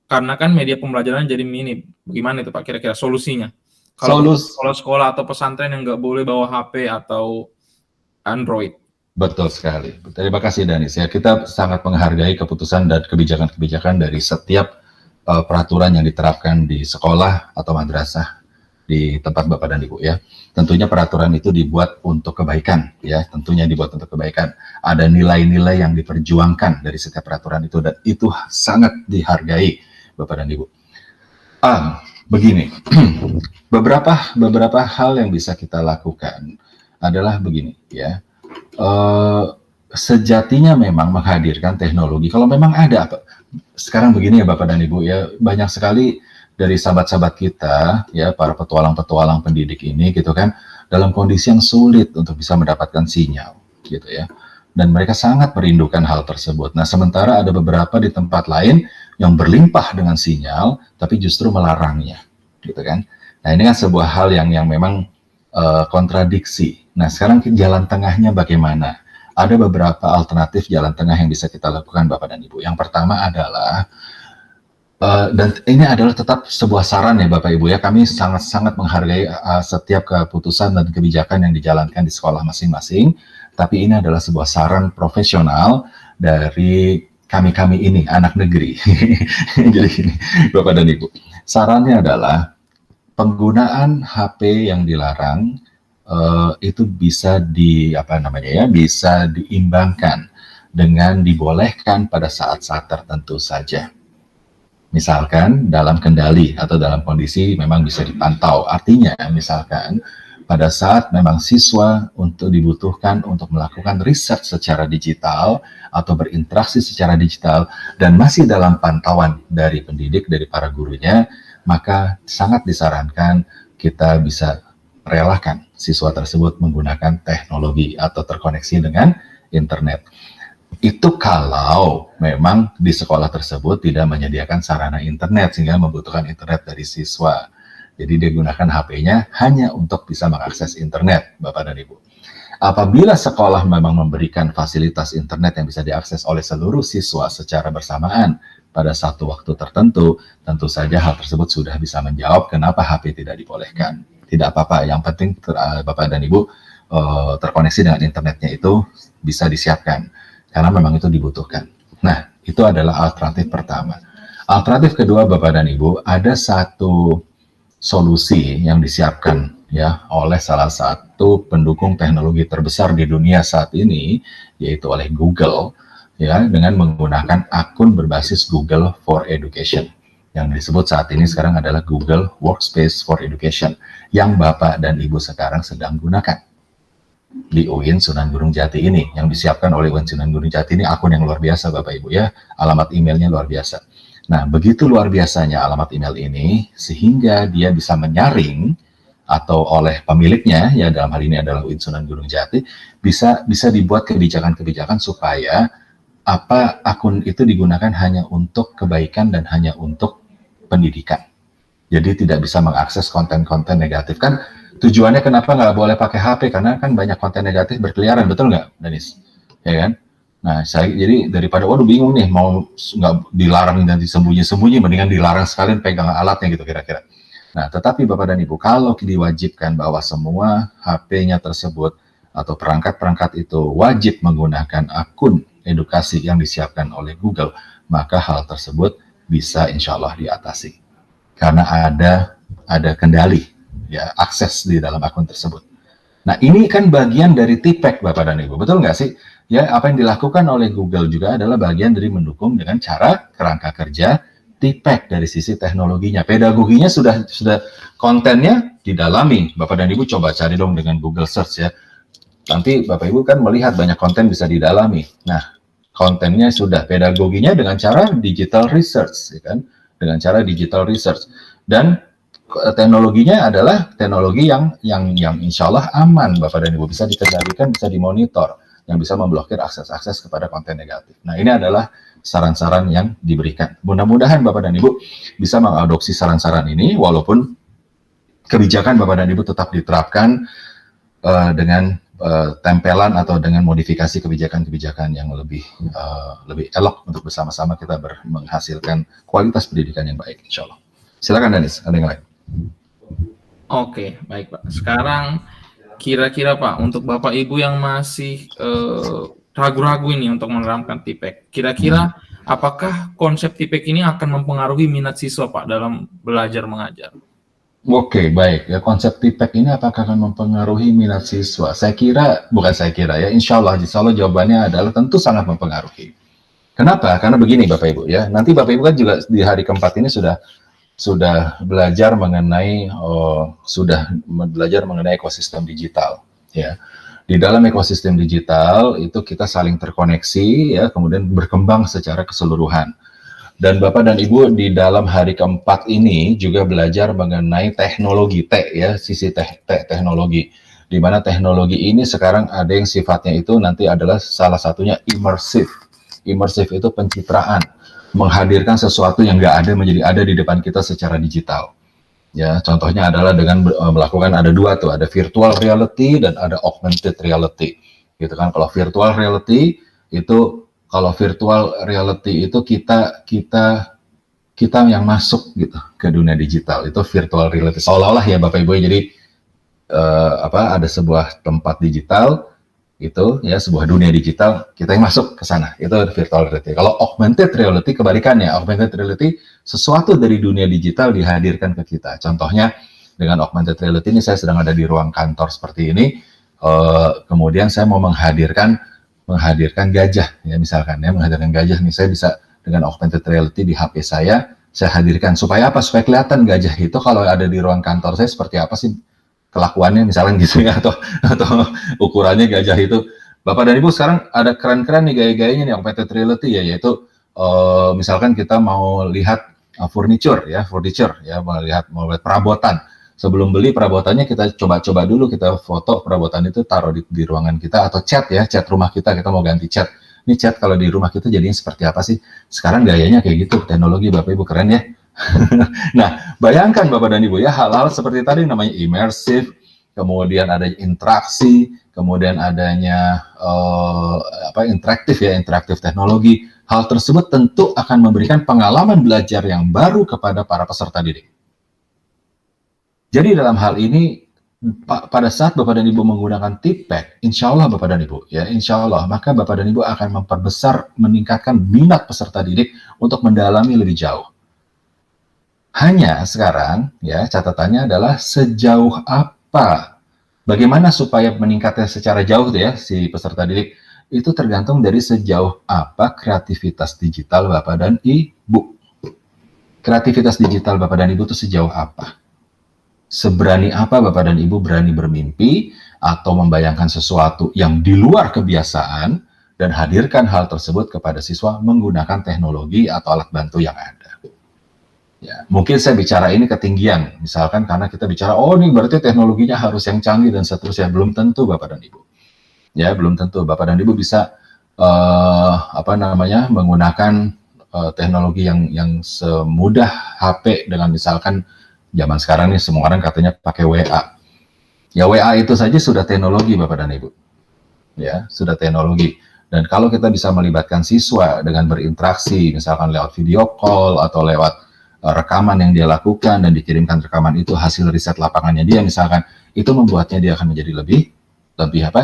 Karena kan media pembelajaran jadi minim. Bagaimana itu Pak kira-kira solusinya? Kalau sekolah atau pesantren yang nggak boleh bawa HP atau Android. Betul sekali. Terima kasih Danis. Ya, kita sangat menghargai keputusan dan kebijakan-kebijakan dari setiap peraturan yang diterapkan di sekolah atau madrasah di tempat Bapak dan Ibu ya. Tentunya peraturan itu dibuat untuk kebaikan ya. Tentunya dibuat untuk kebaikan. Ada nilai-nilai yang diperjuangkan dari setiap peraturan itu dan itu sangat dihargai Bapak dan Ibu. Begini, beberapa hal yang bisa kita lakukan adalah begini ya. Sejatinya memang menghadirkan teknologi. Kalau memang ada apa? Sekarang begini ya Bapak dan Ibu ya, banyak sekali dari sahabat-sahabat kita ya, para petualang-petualang pendidik ini gitu kan, dalam kondisi yang sulit untuk bisa mendapatkan sinyal gitu ya. Dan mereka sangat merindukan hal tersebut. Nah, sementara ada beberapa di tempat lain yang berlimpah dengan sinyal, tapi justru melarangnya, gitu kan? Nah, ini kan sebuah hal yang memang kontradiksi. Nah, sekarang jalan tengahnya bagaimana? Ada beberapa alternatif jalan tengah yang bisa kita lakukan, Bapak dan Ibu. Yang pertama adalah, dan ini adalah tetap sebuah saran ya, Bapak Ibu ya. Kami sangat-sangat menghargai setiap keputusan dan kebijakan yang dijalankan di sekolah masing-masing. Tapi ini adalah sebuah saran profesional dari kami ini anak negeri. Jadi gini, Bapak dan Ibu, sarannya adalah penggunaan HP yang dilarang itu bisa bisa diimbangkan dengan dibolehkan pada saat-saat tertentu saja. Misalkan dalam kendali atau dalam kondisi memang bisa dipantau. Artinya misalkan pada saat memang siswa dibutuhkan untuk melakukan riset secara digital atau berinteraksi secara digital dan masih dalam pantauan dari pendidik, dari para gurunya, maka sangat disarankan kita bisa relakan siswa tersebut menggunakan teknologi atau terkoneksi dengan internet. Itu kalau memang di sekolah tersebut tidak menyediakan sarana internet sehingga membutuhkan internet dari siswa. Jadi dia gunakan HP-nya hanya untuk bisa mengakses internet, Bapak dan Ibu. Apabila sekolah memang memberikan fasilitas internet yang bisa diakses oleh seluruh siswa secara bersamaan pada satu waktu tertentu, tentu saja hal tersebut sudah bisa menjawab kenapa HP tidak dibolehkan. Tidak apa-apa, yang penting Bapak dan Ibu terkoneksi dengan internetnya itu bisa disiapkan, karena memang itu dibutuhkan. Nah, itu adalah alternatif pertama. Alternatif kedua, Bapak dan Ibu, ada satu solusi yang disiapkan ya oleh salah satu pendukung teknologi terbesar di dunia saat ini, yaitu oleh Google, ya, dengan menggunakan akun berbasis Google for Education. Yang disebut saat ini sekarang adalah Google Workspace for Education, yang Bapak dan Ibu sekarang sedang gunakan di UIN Sunan Gunung Jati ini, yang disiapkan oleh UIN Sunan Gunung Jati ini akun yang luar biasa, Bapak Ibu ya, alamat emailnya luar biasa. Nah, begitu luar biasanya alamat email ini, sehingga dia bisa menyaring atau oleh pemiliknya, ya dalam hal ini adalah UIN Sunan Gunung Jati, bisa dibuat kebijakan-kebijakan supaya akun itu digunakan hanya untuk kebaikan dan hanya untuk pendidikan. Jadi tidak bisa mengakses konten-konten negatif. Kan tujuannya kenapa nggak boleh pakai HP? Karena kan banyak konten negatif berkeliaran, betul nggak, Danis? Ya kan? Nah, jadi daripada waduh bingung nih, mau nggak dilarang dan disembunyi-sembunyi, mendingan dilarang sekalian pegang alatnya gitu kira-kira. Nah, tetapi Bapak dan Ibu, kalau diwajibkan bahwa semua HP-nya tersebut atau perangkat-perangkat itu wajib menggunakan akun edukasi yang disiapkan oleh Google, maka hal tersebut bisa insya Allah diatasi. Karena ada kendali, ya, akses di dalam akun tersebut. Nah, ini kan bagian dari TPEC, Bapak dan Ibu, betul nggak sih? Ya, apa yang dilakukan oleh Google juga adalah bagian dari mendukung dengan cara kerangka kerja TPEC dari sisi teknologinya. Pedagoginya sudah kontennya didalami. Bapak dan Ibu coba cari dong dengan Google Search ya. Nanti Bapak Ibu kan melihat banyak konten bisa didalami. Nah, kontennya sudah, pedagoginya dengan cara digital research, ya kan? Dengan cara digital research. Dan teknologinya adalah teknologi yang insya Allah aman, Bapak dan Ibu, bisa dikendalikan, bisa dimonitor, yang bisa memblokir akses-akses kepada konten negatif. Nah, ini adalah saran-saran yang diberikan. Mudah-mudahan Bapak dan Ibu bisa mengadopsi saran-saran ini, walaupun kebijakan Bapak dan Ibu tetap diterapkan dengan tempelan atau dengan modifikasi kebijakan-kebijakan yang lebih elok untuk bersama-sama kita menghasilkan kualitas pendidikan yang baik, insya Allah. Silakan Danis, ada yang lain? Oke, baik Pak. Sekarang kira-kira Pak, untuk Bapak Ibu yang masih ragu-ragu ini untuk menerapkan TPEC, kira-kira apakah konsep TPEC ini akan mempengaruhi minat siswa Pak dalam belajar mengajar? Oke, baik. Ya, konsep TPEC ini apakah akan mempengaruhi minat siswa? Insya Allah jawabannya adalah tentu sangat mempengaruhi. Kenapa? Karena begini Bapak Ibu ya, nanti Bapak Ibu kan juga di hari keempat ini sudah belajar mengenai ekosistem digital ya. Di dalam ekosistem digital itu kita saling terkoneksi ya, kemudian berkembang secara keseluruhan. Dan Bapak dan Ibu di dalam hari keempat ini juga belajar mengenai teknologi sisi teknologi. Di mana teknologi ini sekarang ada yang sifatnya itu nanti adalah salah satunya immersive. Immersive itu pencitraan, menghadirkan sesuatu yang nggak ada menjadi ada di depan kita secara digital. Ya, contohnya adalah dengan melakukan ada dua tuh, ada virtual reality dan ada augmented reality. Gitu kan, kalau virtual reality itu kita yang masuk gitu ke dunia digital, itu virtual reality. Seolah-olah ya Bapak Ibu, jadi ada sebuah tempat digital, itu ya sebuah dunia digital, kita yang masuk ke sana, itu virtual reality. Kalau augmented reality kebalikannya, augmented reality sesuatu dari dunia digital dihadirkan ke kita. Contohnya dengan augmented reality ini saya sedang ada di ruang kantor seperti ini, kemudian saya mau menghadirkan gajah ya misalkan ya, menghadirkan gajah nih, saya bisa dengan augmented reality di HP saya hadirkan supaya apa? Supaya kelihatan gajah itu kalau ada di ruang kantor saya seperti apa sih kelakuannya misalnya gitu ya, atau ukurannya gajah itu. Bapak dan Ibu sekarang ada keren-keren nih gaya-gayanya nih augmented reality ya, yaitu misalkan kita mau lihat furniture ya mau lihat perabotan. Sebelum beli perabotannya kita coba-coba dulu, kita foto perabotan itu taruh di ruangan kita, atau chat rumah kita mau ganti cat. Ini cat kalau di rumah kita jadinya seperti apa sih? Sekarang gayanya kayak gitu, teknologi Bapak Ibu keren ya. Nah, bayangkan Bapak dan Ibu ya, hal-hal seperti tadi namanya imersif, kemudian ada interaksi, kemudian adanya interaktif teknologi. Hal tersebut tentu akan memberikan pengalaman belajar yang baru kepada para peserta didik. Jadi dalam hal ini, pada saat Bapak dan Ibu menggunakan TPEK, insya Allah Bapak dan Ibu, ya insya Allah, maka Bapak dan Ibu akan memperbesar, meningkatkan minat peserta didik untuk mendalami lebih jauh. Hanya sekarang, ya catatannya adalah sejauh apa, bagaimana supaya meningkatnya secara jauh ya si peserta didik, itu tergantung dari sejauh apa kreativitas digital Bapak dan Ibu. Kreativitas digital Bapak dan Ibu itu sejauh apa? Seberani apa Bapak dan Ibu berani bermimpi atau membayangkan sesuatu yang di luar kebiasaan dan hadirkan hal tersebut kepada siswa menggunakan teknologi atau alat bantu yang ada. Ya, mungkin saya bicara ini ketinggian, misalkan karena kita bicara, oh ini berarti teknologinya harus yang canggih dan seterusnya. Belum tentu Bapak dan Ibu. Ya, belum tentu Bapak dan Ibu bisa menggunakan teknologi yang semudah HP dengan misalkan zaman sekarang nih semua orang katanya pakai WA. Ya WA itu saja sudah teknologi Bapak dan Ibu. Ya, sudah teknologi. Dan kalau kita bisa melibatkan siswa dengan berinteraksi, misalkan lewat video call atau lewat rekaman yang dia lakukan dan dikirimkan rekaman itu hasil riset lapangannya dia misalkan, itu membuatnya dia akan menjadi lebih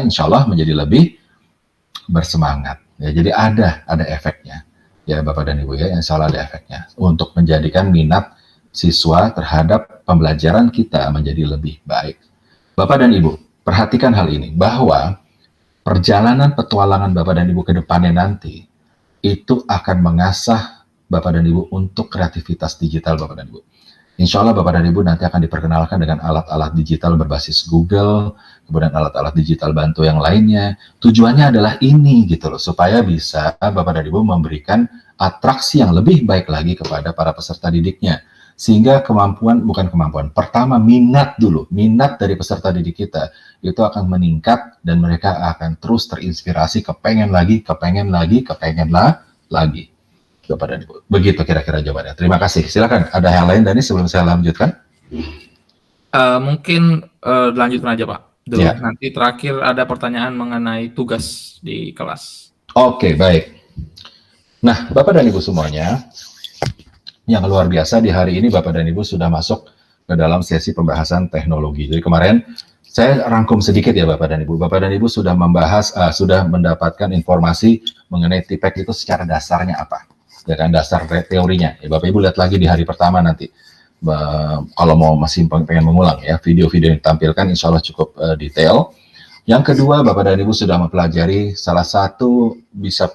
insya Allah menjadi lebih bersemangat. Ya, jadi ada efeknya. Ya Bapak dan Ibu ya, insya Allah ada efeknya untuk menjadikan minat siswa terhadap pembelajaran kita menjadi lebih baik. Bapak dan Ibu, perhatikan hal ini, bahwa perjalanan petualangan Bapak dan Ibu ke depannya nanti, itu akan mengasah Bapak dan Ibu untuk kreativitas digital Bapak dan Ibu. Insya Allah Bapak dan Ibu nanti akan diperkenalkan dengan alat-alat digital berbasis Google, kemudian alat-alat digital bantu yang lainnya. Tujuannya adalah ini gitu loh, supaya bisa Bapak dan Ibu memberikan atraksi yang lebih baik lagi kepada para peserta didiknya. Sehingga pertama minat dari peserta didik kita itu akan meningkat dan mereka akan terus terinspirasi, kepengen lagi Bapak dan Ibu. Begitu kira-kira jawabannya. Terima kasih. Silakan, ada hal lain Dani sebelum saya lanjutkan? Mungkin lanjutkan aja Pak dulu. Ya. Nanti terakhir ada pertanyaan mengenai tugas di kelas. Oke, baik. Nah Bapak dan Ibu semuanya, yang luar biasa di hari ini Bapak dan Ibu sudah masuk ke dalam sesi pembahasan teknologi. Jadi kemarin saya rangkum sedikit ya Bapak dan Ibu. Bapak dan Ibu sudah sudah mendapatkan informasi mengenai TPEK itu secara dasarnya apa. Ya kan, dasar teorinya. Ya, Bapak Ibu lihat lagi di hari pertama nanti. Kalau mau masih pengen mengulang ya, video-video yang ditampilkan insya Allah cukup detail. Yang kedua, Bapak dan Ibu sudah mempelajari salah satu bisa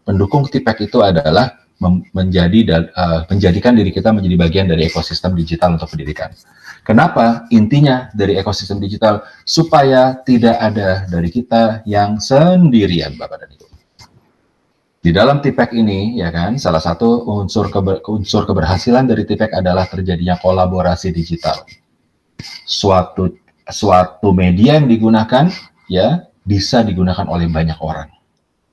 pendukung TPEK itu adalah menjadikan diri kita menjadi bagian dari ekosistem digital untuk pendidikan. Kenapa? Intinya dari ekosistem digital supaya tidak ada dari kita yang sendirian, Bapak dan Ibu. Di dalam TPEK ini, ya kan, salah satu unsur keberhasilan dari TPEK adalah terjadinya kolaborasi digital. Suatu media yang digunakan, ya, bisa digunakan oleh banyak orang.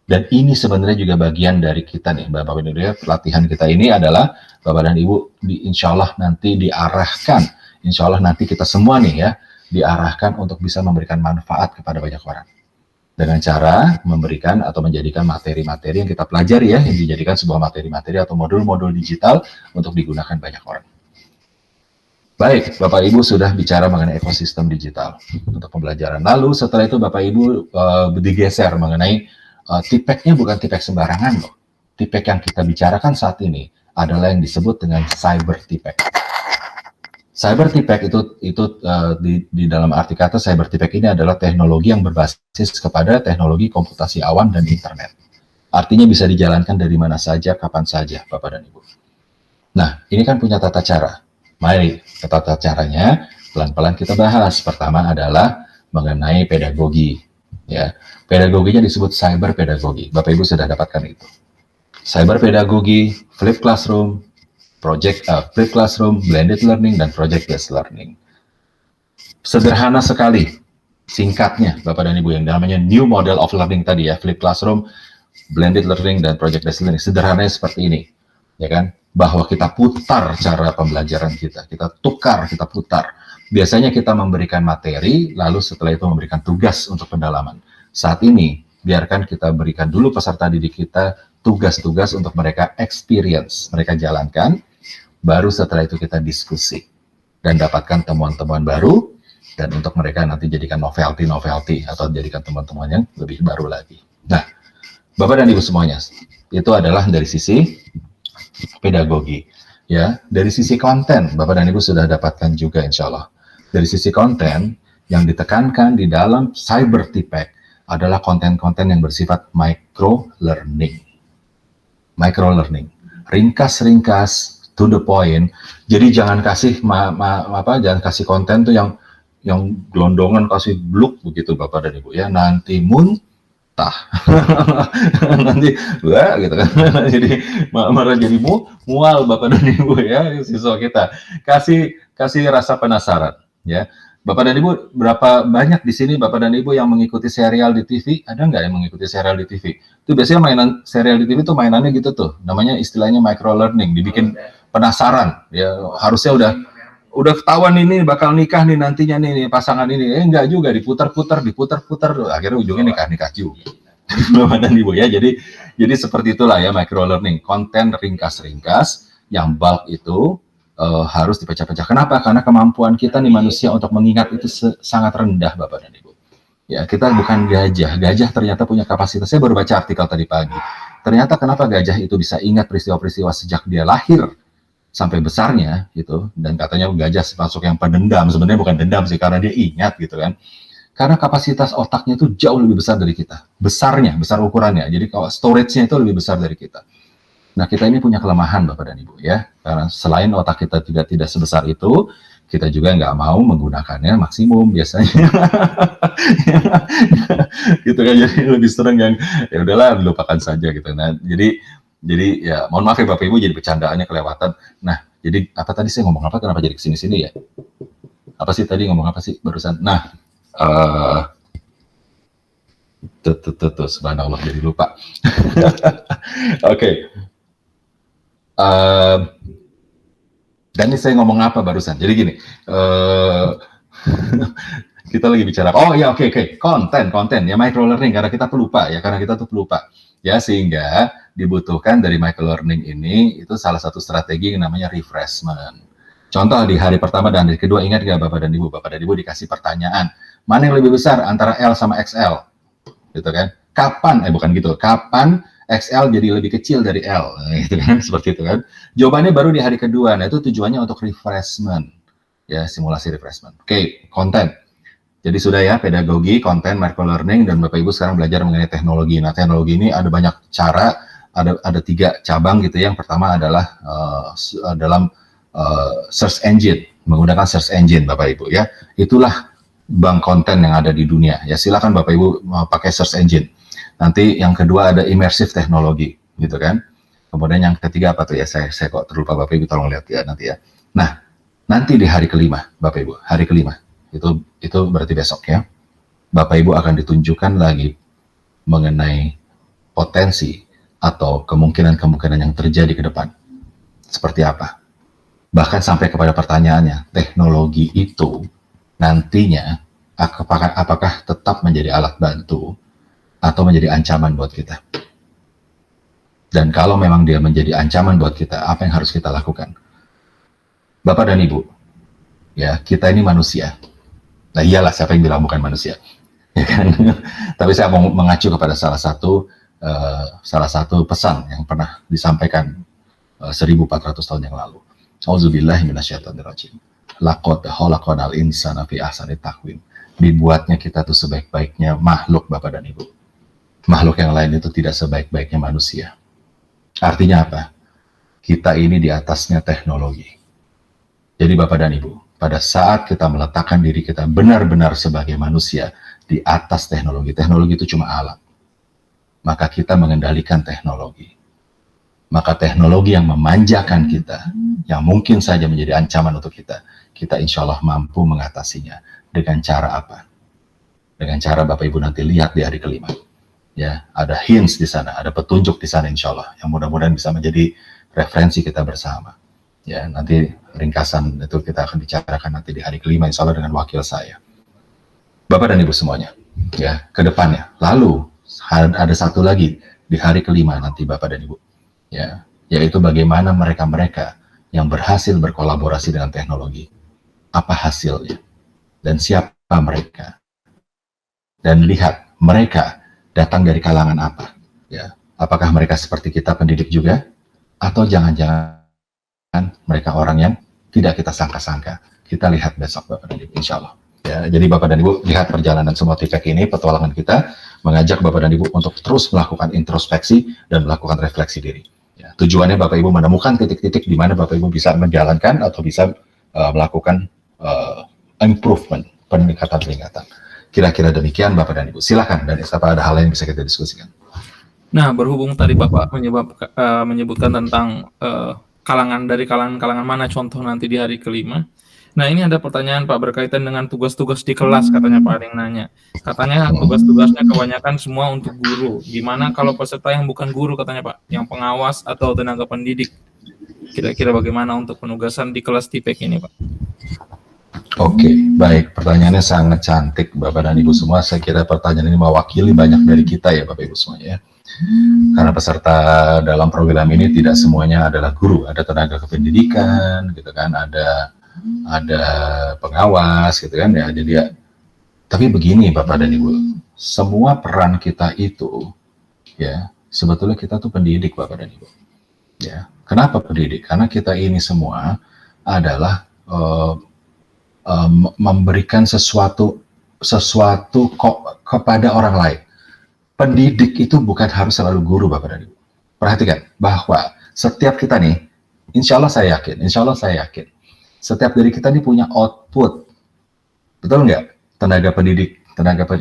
Dan ini sebenarnya juga bagian dari kita nih, Bapak dan Ibu. Pelatihan kita ini adalah Bapak dan Ibu insya Allah nanti diarahkan, insya Allah nanti kita semua nih ya, diarahkan untuk bisa memberikan manfaat kepada banyak orang. Dengan cara memberikan atau menjadikan materi-materi yang kita pelajari ya, yang dijadikan sebuah materi-materi atau modul-modul digital untuk digunakan banyak orang. Baik, Bapak Ibu sudah bicara mengenai ekosistem digital untuk pembelajaran. Lalu setelah itu Bapak Ibu digeser mengenai tipeknya bukan tipek sembarangan loh. Tipek yang kita bicarakan saat ini adalah yang disebut dengan cyber tipek. Cyber tipek itu di dalam arti kata cyber tipek ini adalah teknologi yang berbasis kepada teknologi komputasi awan dan internet. Artinya bisa dijalankan dari mana saja, kapan saja, Bapak dan Ibu. Nah, ini kan punya tata cara. Mari, tata caranya pelan-pelan kita bahas. Pertama adalah mengenai pedagogi. Ya, pedagoginya disebut cyber pedagogi. Bapak Ibu sudah dapatkan itu. Cyber pedagogi, flip classroom, flip classroom, blended learning, dan project based learning. Sederhana sekali, singkatnya, Bapak dan Ibu, yang namanya new model of learning tadi ya, flip classroom, blended learning, dan project based learning. Sederhananya seperti ini, ya kan? Bahwa kita putar cara pembelajaran kita tukar, kita putar. Biasanya kita memberikan materi, lalu setelah itu memberikan tugas untuk pendalaman. Saat ini, biarkan kita berikan dulu peserta didik kita tugas-tugas untuk mereka experience, mereka jalankan, baru setelah itu kita diskusi dan dapatkan temuan-temuan baru, dan untuk mereka nanti jadikan novelty atau jadikan teman-teman yang lebih baru lagi. Nah, Bapak dan Ibu semuanya, itu adalah dari sisi pedagogi, ya. Dari sisi konten, Bapak dan Ibu sudah dapatkan juga, insya Allah. Dari sisi konten, yang ditekankan di dalam cyber tipek adalah konten-konten yang bersifat micro learning, ringkas, to the point. Jadi jangan kasih jangan kasih konten tuh yang gelondongan, kasih bluk begitu, Bapak dan Ibu ya. Nanti nanti wah gitu kan. Jadi malah jadi mual, Bapak dan Ibu ya, siswa kita. Kasih rasa penasaran ya. Bapak dan Ibu, berapa banyak di sini Bapak dan Ibu yang mengikuti serial di TV? Ada nggak yang mengikuti serial di TV? Itu biasanya mainan serial di TV tuh mainannya gitu tuh. Namanya istilahnya micro learning, dibikin penasaran ya. Harusnya udah ketahuan ini bakal nikah nih nantinya nih pasangan ini. Enggak juga, diputar-putar, akhirnya ujungnya nikah juga. Bapak dan Ibu ya. Jadi seperti itulah ya micro learning, konten ringkas yang bulk itu harus dipecah-pecah. Kenapa? Karena kemampuan kita nih manusia untuk mengingat itu sangat rendah, Bapak dan Ibu. Ya, kita bukan gajah. Gajah ternyata punya kapasitas. Saya baru baca artikel tadi pagi. Ternyata kenapa gajah itu bisa ingat peristiwa-peristiwa sejak dia lahir sampai besarnya gitu, dan katanya gajah termasuk yang pendendam. Sebenarnya bukan dendam sih, karena dia ingat gitu kan. Karena kapasitas otaknya itu jauh lebih besar dari kita. Besar ukurannya. Jadi kalau storage-nya itu lebih besar dari kita. Nah, kita ini punya kelemahan, Bapak dan Ibu ya. Karena selain otak kita tidak sebesar itu, kita juga nggak mau menggunakannya maksimum biasanya. Gitu kan, jadi lebih sering yang ya udahlah lupakan saja gitu. Nah, jadi ya mohon maaf ya Bapak Ibu, jadi bercandaannya kelewatan. Nah, jadi apa tadi saya ngomong apa? Kenapa jadi kesini-sini ya? Apa sih tadi ngomong apa sih barusan? Nah, subhanallah jadi lupa. Oke. Dan ini saya ngomong apa barusan? Jadi gini, kita lagi bicara. Oh ya, oke. Konten ya, micro learning, karena kita pelupa ya, sehingga dibutuhkan dari micro learning ini itu salah satu strategi yang namanya refreshment. Contoh di hari pertama dan hari kedua, ingat nggak Bapak dan Ibu dikasih pertanyaan, mana yang lebih besar antara L sama XL, gitu kan? Kapan XL jadi lebih kecil dari L, gitu kan, seperti itu kan. Jawabannya baru di hari kedua. Nah, itu tujuannya untuk refreshment, ya, simulasi refreshment. Oke, konten. Jadi sudah ya, pedagogi, konten, micro learning, dan Bapak Ibu sekarang belajar mengenai teknologi. Nah, teknologi ini ada banyak cara, ada 3 cabang gitu. Yang pertama adalah dalam search engine, menggunakan search engine, Bapak Ibu ya. Itulah bank konten yang ada di dunia. Ya, silakan Bapak Ibu pakai search engine. Nanti yang kedua ada immersive teknologi, gitu kan. Kemudian yang ketiga apa tuh ya? Saya kok terlupa, Bapak Ibu tolong lihat ya nanti ya. Nah, nanti di hari kelima, Bapak Ibu, hari kelima itu berarti besok ya. Bapak Ibu akan ditunjukkan lagi mengenai potensi atau kemungkinan yang terjadi ke depan. Seperti apa? Bahkan sampai kepada pertanyaannya, teknologi itu nantinya apakah tetap menjadi alat bantu atau menjadi ancaman buat kita? Dan kalau memang dia menjadi ancaman buat kita, apa yang harus kita lakukan? Bapak dan Ibu, Ya, kita ini manusia. Nah iyalah, siapa yang bilang bukan manusia, ya kan? Tapi saya mau mengacu kepada salah satu pesan yang pernah disampaikan 1400 tahun yang lalu. Auzubillahi minasyaitonirrajim. Laqad khalaqnal insana fi ahsani taqwim. Dibuatnya kita tuh sebaik-baiknya makhluk, Bapak dan Ibu. Makhluk yang lain itu tidak sebaik-baiknya manusia. Artinya apa? Kita ini di atasnya teknologi. Jadi Bapak dan Ibu, pada saat kita meletakkan diri kita benar-benar sebagai manusia di atas teknologi, teknologi itu cuma alat. Maka kita mengendalikan teknologi. Maka teknologi yang memanjakan kita, yang mungkin saja menjadi ancaman untuk kita insya Allah mampu mengatasinya. Dengan cara apa? Dengan cara Bapak Ibu nanti lihat di hari kelima. Ya, ada hints di sana, ada petunjuk di sana insya Allah, yang mudah-mudahan bisa menjadi referensi kita bersama. Ya, nanti ringkasan itu kita akan bicarakan nanti di hari kelima insya Allah dengan wakil saya. Bapak dan Ibu semuanya, ya, ke depannya. Lalu ada satu lagi di hari kelima nanti Bapak dan Ibu, ya, yaitu bagaimana mereka-mereka yang berhasil berkolaborasi dengan teknologi. Apa hasilnya? Dan siapa mereka? Dan lihat mereka datang dari kalangan apa? Ya, apakah mereka seperti kita pendidik juga? Atau jangan-jangan mereka orang yang tidak kita sangka-sangka? Kita lihat besok Bapak dan Ibu, insya Allah. Ya, jadi Bapak dan Ibu lihat perjalanan semua TPK ini, petualangan kita, mengajak Bapak dan Ibu untuk terus melakukan introspeksi dan melakukan refleksi diri. Ya, tujuannya Bapak Ibu menemukan titik-titik di mana Bapak Ibu bisa menjalankan atau bisa melakukan improvement, peningkatan. Kira-kira demikian Bapak dan Ibu. Silakan, dan apa ada hal lain yang bisa kita diskusikan? Nah, berhubung tadi Bapak menyebutkan tentang kalangan mana contoh nanti di hari kelima. Nah, ini ada pertanyaan Pak berkaitan dengan tugas-tugas di kelas, katanya Pak ada yang nanya. Katanya tugas-tugasnya kebanyakan semua untuk guru. Gimana kalau peserta yang bukan guru, katanya Pak, yang pengawas atau tenaga pendidik? Kira-kira bagaimana untuk penugasan di kelas TPK ini, Pak? Oke, baik. Pertanyaannya sangat cantik, Bapak dan Ibu semua. Saya kira pertanyaan ini mewakili banyak dari kita ya, Bapak Ibu semuanya ya. Karena peserta dalam program ini tidak semuanya adalah guru, ada tenaga kependidikan, gitu kan, ada pengawas, gitu kan ya. Jadi ya, tapi begini Bapak dan Ibu, semua peran kita itu, ya, sebetulnya kita tuh pendidik Bapak dan Ibu. Ya, kenapa pendidik? Karena kita ini semua adalah memberikan sesuatu kepada orang lain. Pendidik itu bukan harus selalu guru Bapak dan Ibu. Perhatikan bahwa setiap kita nih, insya Allah saya yakin, setiap dari kita nih punya output. Betul nggak? Tenaga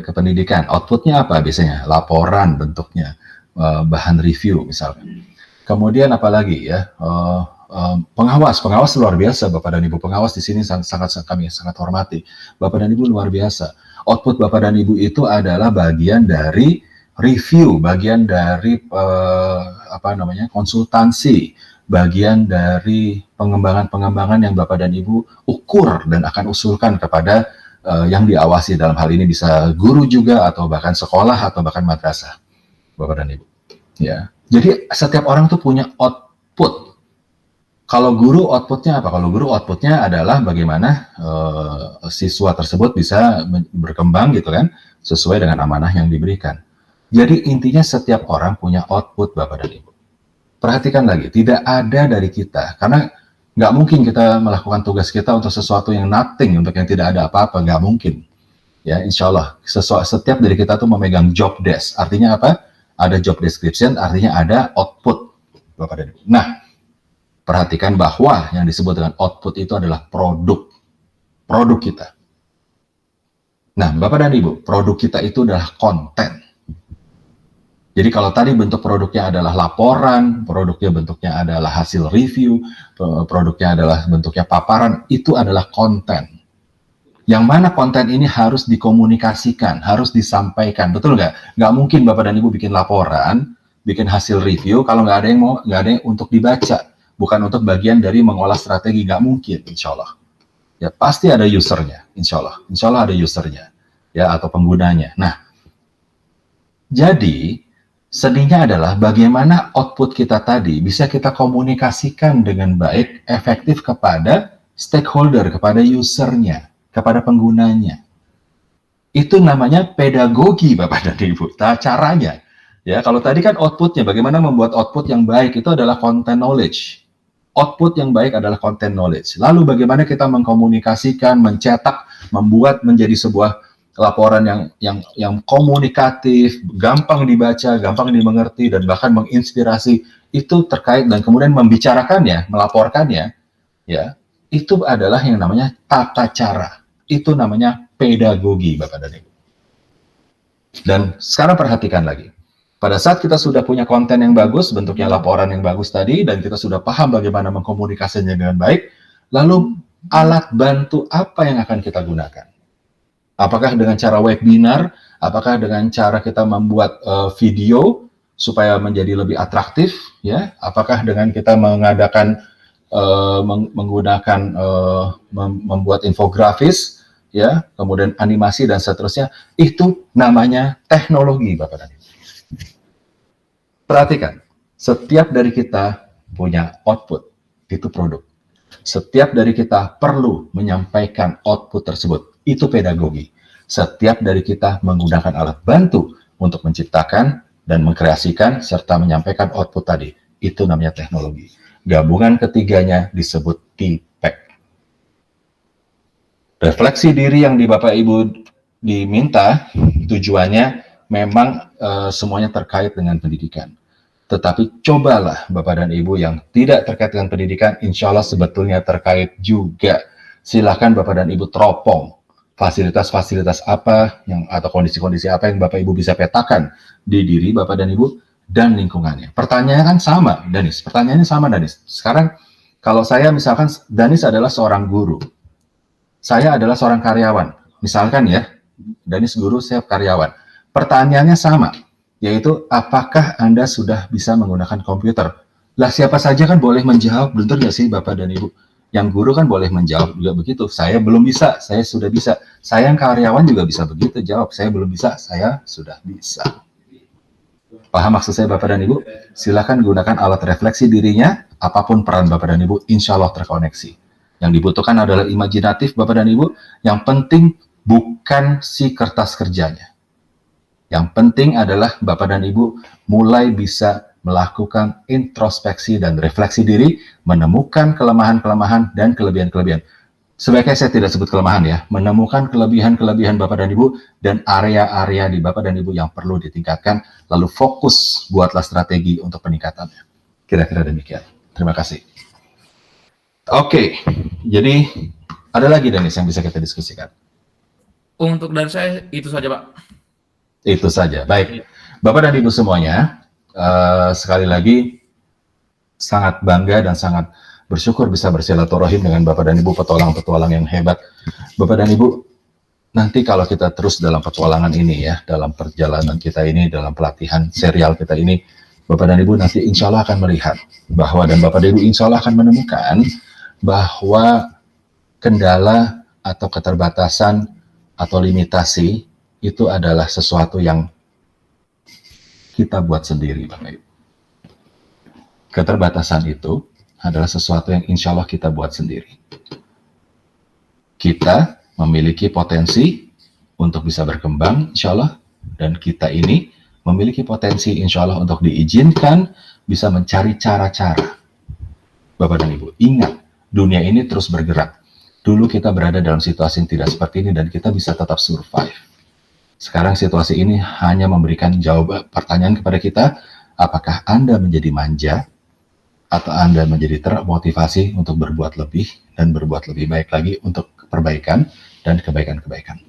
kependidikan, outputnya apa biasanya? Laporan bentuknya, bahan review misalnya. Kemudian apalagi ya, pengawas luar biasa Bapak dan Ibu. Pengawas di sini kami sangat hormati. Bapak dan Ibu luar biasa. Output Bapak dan Ibu itu adalah bagian dari review, bagian dari konsultansi, bagian dari pengembangan yang Bapak dan Ibu ukur dan akan usulkan kepada yang diawasi. Dalam hal ini bisa guru juga, atau bahkan sekolah, atau bahkan madrasah, Bapak dan Ibu. Ya, jadi setiap orang tuh punya output. Kalau guru outputnya apa? Kalau guru outputnya adalah bagaimana siswa tersebut bisa berkembang gitu kan, sesuai dengan amanah yang diberikan. Jadi intinya setiap orang punya output Bapak dan Ibu. Perhatikan lagi, tidak ada dari kita, karena nggak mungkin kita melakukan tugas kita untuk sesuatu yang nothing, untuk yang tidak ada apa-apa, nggak mungkin. Ya, insya Allah, setiap dari kita tuh memegang job desk. Artinya apa? Ada job description, artinya ada output Bapak dan Ibu. Nah, perhatikan bahwa yang disebut dengan output itu adalah produk kita. Nah, Bapak dan Ibu, produk kita itu adalah konten. Jadi kalau tadi bentuk produknya adalah laporan, produknya bentuknya adalah hasil review, produknya adalah bentuknya paparan, itu adalah konten. Yang mana konten ini harus dikomunikasikan, harus disampaikan, betul nggak? Nggak mungkin Bapak dan Ibu bikin laporan, bikin hasil review, kalau nggak ada yang untuk dibaca, bukan untuk bagian dari mengolah strategi, nggak mungkin, insya Allah. Ya pasti ada usernya, insya Allah ada usernya, ya, atau penggunanya. Nah, jadi seninya adalah bagaimana output kita tadi bisa kita komunikasikan dengan baik, efektif kepada stakeholder, kepada usernya, kepada penggunanya. Itu namanya pedagogi, Bapak dan Ibu. Caranya, ya kalau tadi kan outputnya, bagaimana membuat output yang baik itu adalah content knowledge. Output yang baik adalah content knowledge. Lalu bagaimana kita mengkomunikasikan, mencetak, membuat menjadi sebuah laporan yang komunikatif, gampang dibaca, gampang dimengerti, dan bahkan menginspirasi, itu terkait dan kemudian membicarakannya, melaporkannya, ya, itu adalah yang namanya tata cara. Itu namanya pedagogi, Bapak dan Ibu. Dan sekarang perhatikan lagi. Pada saat kita sudah punya konten yang bagus, bentuknya laporan yang bagus tadi, dan kita sudah paham bagaimana mengkomunikasinya dengan baik, lalu alat bantu apa yang akan kita gunakan? Apakah dengan cara webinar? Apakah dengan cara kita membuat video supaya menjadi lebih atraktif? Ya, apakah dengan kita mengadakan membuat infografis, ya, kemudian animasi dan seterusnya? Itu namanya teknologi, Bapak dan Ibu. Perhatikan, setiap dari kita punya output, itu produk. Setiap dari kita perlu menyampaikan output tersebut, itu pedagogi. Setiap dari kita menggunakan alat bantu untuk menciptakan dan mengkreasikan serta menyampaikan output tadi, itu namanya teknologi. Gabungan ketiganya disebut TPEC. Refleksi diri yang di Bapak Ibu diminta, tujuannya memang semuanya terkait dengan pendidikan. Tetapi cobalah Bapak dan Ibu yang tidak terkait dengan pendidikan, insya Allah sebetulnya terkait juga. Silakan Bapak dan Ibu teropong fasilitas-fasilitas apa yang atau kondisi-kondisi apa yang Bapak Ibu bisa petakan di diri Bapak dan Ibu dan lingkungannya. Pertanyaannya kan sama, Danis. Pertanyaannya sama, Danis. Sekarang kalau saya misalkan Danis adalah seorang guru, saya adalah seorang karyawan. Misalkan ya, Danis guru, saya karyawan. Pertanyaannya sama, yaitu apakah Anda sudah bisa menggunakan komputer? Lah siapa saja kan boleh menjawab, benar nggak sih Bapak dan Ibu? Yang guru kan boleh menjawab juga begitu, saya belum bisa, saya sudah bisa. Saya yang karyawan juga bisa begitu jawab, saya belum bisa, saya sudah bisa. Paham maksud saya Bapak dan Ibu? Silakan gunakan alat refleksi dirinya, apapun peran Bapak dan Ibu, insya Allah terkoneksi. Yang dibutuhkan adalah imajinatif Bapak dan Ibu, yang penting bukan si kertas kerjanya. Yang penting adalah Bapak dan Ibu mulai bisa melakukan introspeksi dan refleksi diri, menemukan kelemahan-kelemahan dan kelebihan-kelebihan. Sebaiknya saya tidak sebut kelemahan ya, menemukan kelebihan-kelebihan Bapak dan Ibu dan area-area di Bapak dan Ibu yang perlu ditingkatkan, lalu fokus buatlah strategi untuk peningkatannya. Kira-kira demikian. Terima kasih. Oke, jadi ada lagi Danis yang bisa kita diskusikan. Untuk dari saya itu saja, Pak. Itu saja. Baik, Bapak dan Ibu semuanya, sekali lagi sangat bangga dan sangat bersyukur bisa bersilaturahim dengan Bapak dan Ibu petualang-petualang yang hebat. Bapak dan Ibu, nanti kalau kita terus dalam petualangan ini ya, dalam perjalanan kita ini, dalam pelatihan serial kita ini, Bapak dan Ibu nanti insya Allah akan melihat bahwa, dan Bapak dan Ibu insya Allah akan menemukan bahwa kendala atau keterbatasan atau limitasi itu adalah sesuatu yang kita buat sendiri, Bapak Ibu. Keterbatasan itu adalah sesuatu yang insya Allah kita buat sendiri. Kita memiliki potensi untuk bisa berkembang, insya Allah, dan kita ini memiliki potensi insya Allah untuk diizinkan bisa mencari cara-cara. Bapak dan Ibu, ingat, dunia ini terus bergerak. Dulu kita berada dalam situasi yang tidak seperti ini dan kita bisa tetap survive. Sekarang situasi ini hanya memberikan jawaban pertanyaan kepada kita, apakah Anda menjadi manja atau Anda menjadi termotivasi untuk berbuat lebih dan berbuat lebih baik lagi untuk perbaikan dan kebaikan-kebaikan.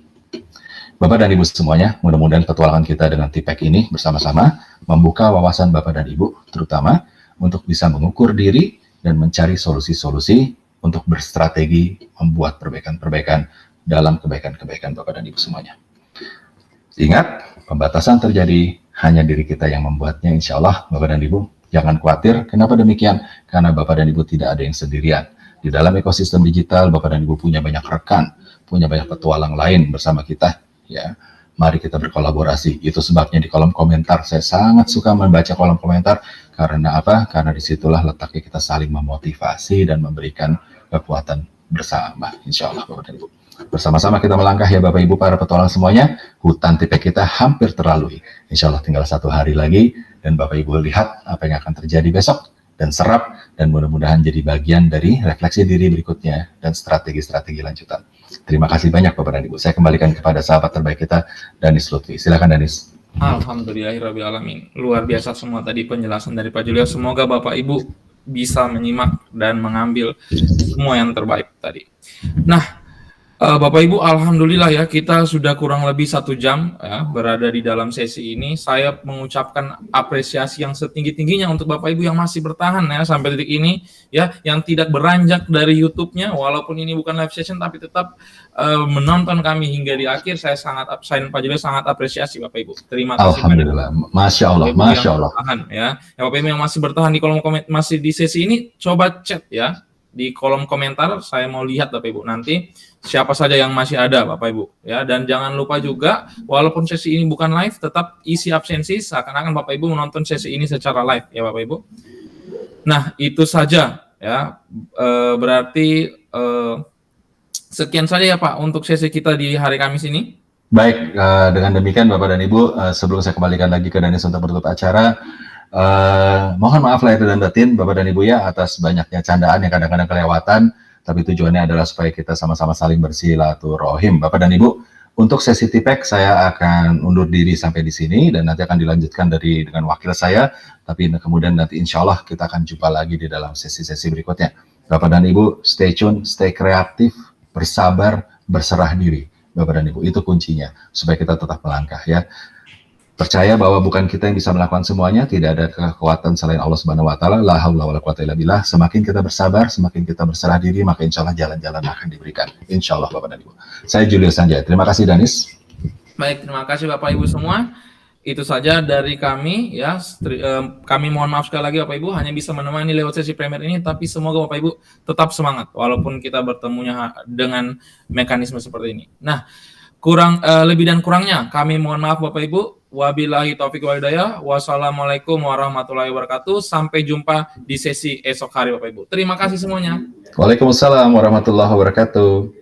Bapak dan Ibu semuanya, mudah-mudahan petualangan kita dengan TPEC ini bersama-sama membuka wawasan Bapak dan Ibu, terutama untuk bisa mengukur diri dan mencari solusi-solusi untuk berstrategi membuat perbaikan-perbaikan dalam kebaikan-kebaikan Bapak dan Ibu semuanya. Ingat, pembatasan terjadi hanya diri kita yang membuatnya, insya Allah Bapak dan Ibu. Jangan khawatir, kenapa demikian? Karena Bapak dan Ibu tidak ada yang sendirian. Di dalam ekosistem digital, Bapak dan Ibu punya banyak rekan, punya banyak petualang lain bersama kita. Ya, mari kita berkolaborasi. Itu sebabnya di kolom komentar, saya sangat suka membaca kolom komentar. Karena apa? Karena disitulah letaknya kita saling memotivasi dan memberikan kekuatan bersama, insya Allah Bapak dan Ibu. Bersama-sama kita melangkah ya Bapak Ibu para petualang semuanya. Hutan tipek kita hampir terlalui. Insya Allah tinggal 1 hari lagi, dan Bapak Ibu lihat apa yang akan terjadi besok, dan serap, dan mudah-mudahan jadi bagian dari refleksi diri berikutnya dan strategi-strategi lanjutan. Terima kasih banyak Bapak dan Ibu. Saya kembalikan kepada sahabat terbaik kita, Danis Lutfi. Silakan Danis. Alhamdulillahirrahmanirrahim. Luar biasa semua tadi penjelasan dari Pak Julius. Semoga Bapak Ibu bisa menyimak dan mengambil semua yang terbaik tadi. Nah, Bapak Ibu, alhamdulillah ya, kita sudah kurang lebih 1 jam ya, berada di dalam sesi ini. Saya mengucapkan apresiasi yang setinggi-tingginya untuk Bapak Ibu yang masih bertahan ya sampai detik ini ya, yang tidak beranjak dari YouTube-nya, walaupun ini bukan live session tapi tetap menonton kami hingga di akhir. Saya Pak Julius sangat apresiasi Bapak Ibu. Terima kasih. Alhamdulillah, Masya Allah, Masya Allah. Bertahan, ya, Bapak Ibu yang masih bertahan di kolom komentar, masih di sesi ini, coba chat ya di kolom komentar. Saya mau lihat Bapak Ibu nanti siapa saja yang masih ada Bapak Ibu ya, dan jangan lupa juga walaupun sesi ini bukan live, tetap isi absensi seakan-akan Bapak Ibu menonton sesi ini secara live ya Bapak Ibu. Nah, itu saja ya, berarti sekian saja ya Pak untuk sesi kita di hari Kamis ini. Baik, dengan demikian Bapak dan Ibu, sebelum saya kembalikan lagi ke Danis untuk menutup acara, mohon maaf lahir dan batin Bapak dan Ibu ya atas banyaknya candaan yang kadang-kadang kelewatan, tapi tujuannya adalah supaya kita sama-sama saling bersilaturahim. Bapak dan Ibu, untuk sesi tipek saya akan undur diri sampai di sini, dan nanti akan dilanjutkan dengan wakil saya, tapi kemudian nanti insya Allah kita akan jumpa lagi di dalam sesi-sesi berikutnya. Bapak dan Ibu, stay tune, stay kreatif, bersabar, berserah diri. Bapak dan Ibu, itu kuncinya supaya kita tetap melangkah ya. Percaya bahwa bukan kita yang bisa melakukan semuanya, tidak ada kekuatan selain Allah Subhanahu wa taala. La haula wala quwata illa billah. Semakin kita bersabar, semakin kita berserah diri, maka insya Allah jalan-jalan akan diberikan. Insya Allah Bapak dan Ibu. Saya Julius Sanjaya. Terima kasih Danis. Baik, terima kasih Bapak Ibu semua. Itu saja dari kami ya. Kami mohon maaf sekali lagi Bapak Ibu hanya bisa menemani lewat sesi premier ini, tapi semoga Bapak Ibu tetap semangat walaupun kita bertemunya dengan mekanisme seperti ini. Nah, lebih dan kurangnya kami mohon maaf Bapak Ibu. Wabillahi taufiq wal hidayah. Wassalamualaikum warahmatullahi wabarakatuh. Sampai jumpa di sesi esok hari Bapak Ibu. Terima kasih semuanya. Waalaikumsalam warahmatullahi wabarakatuh.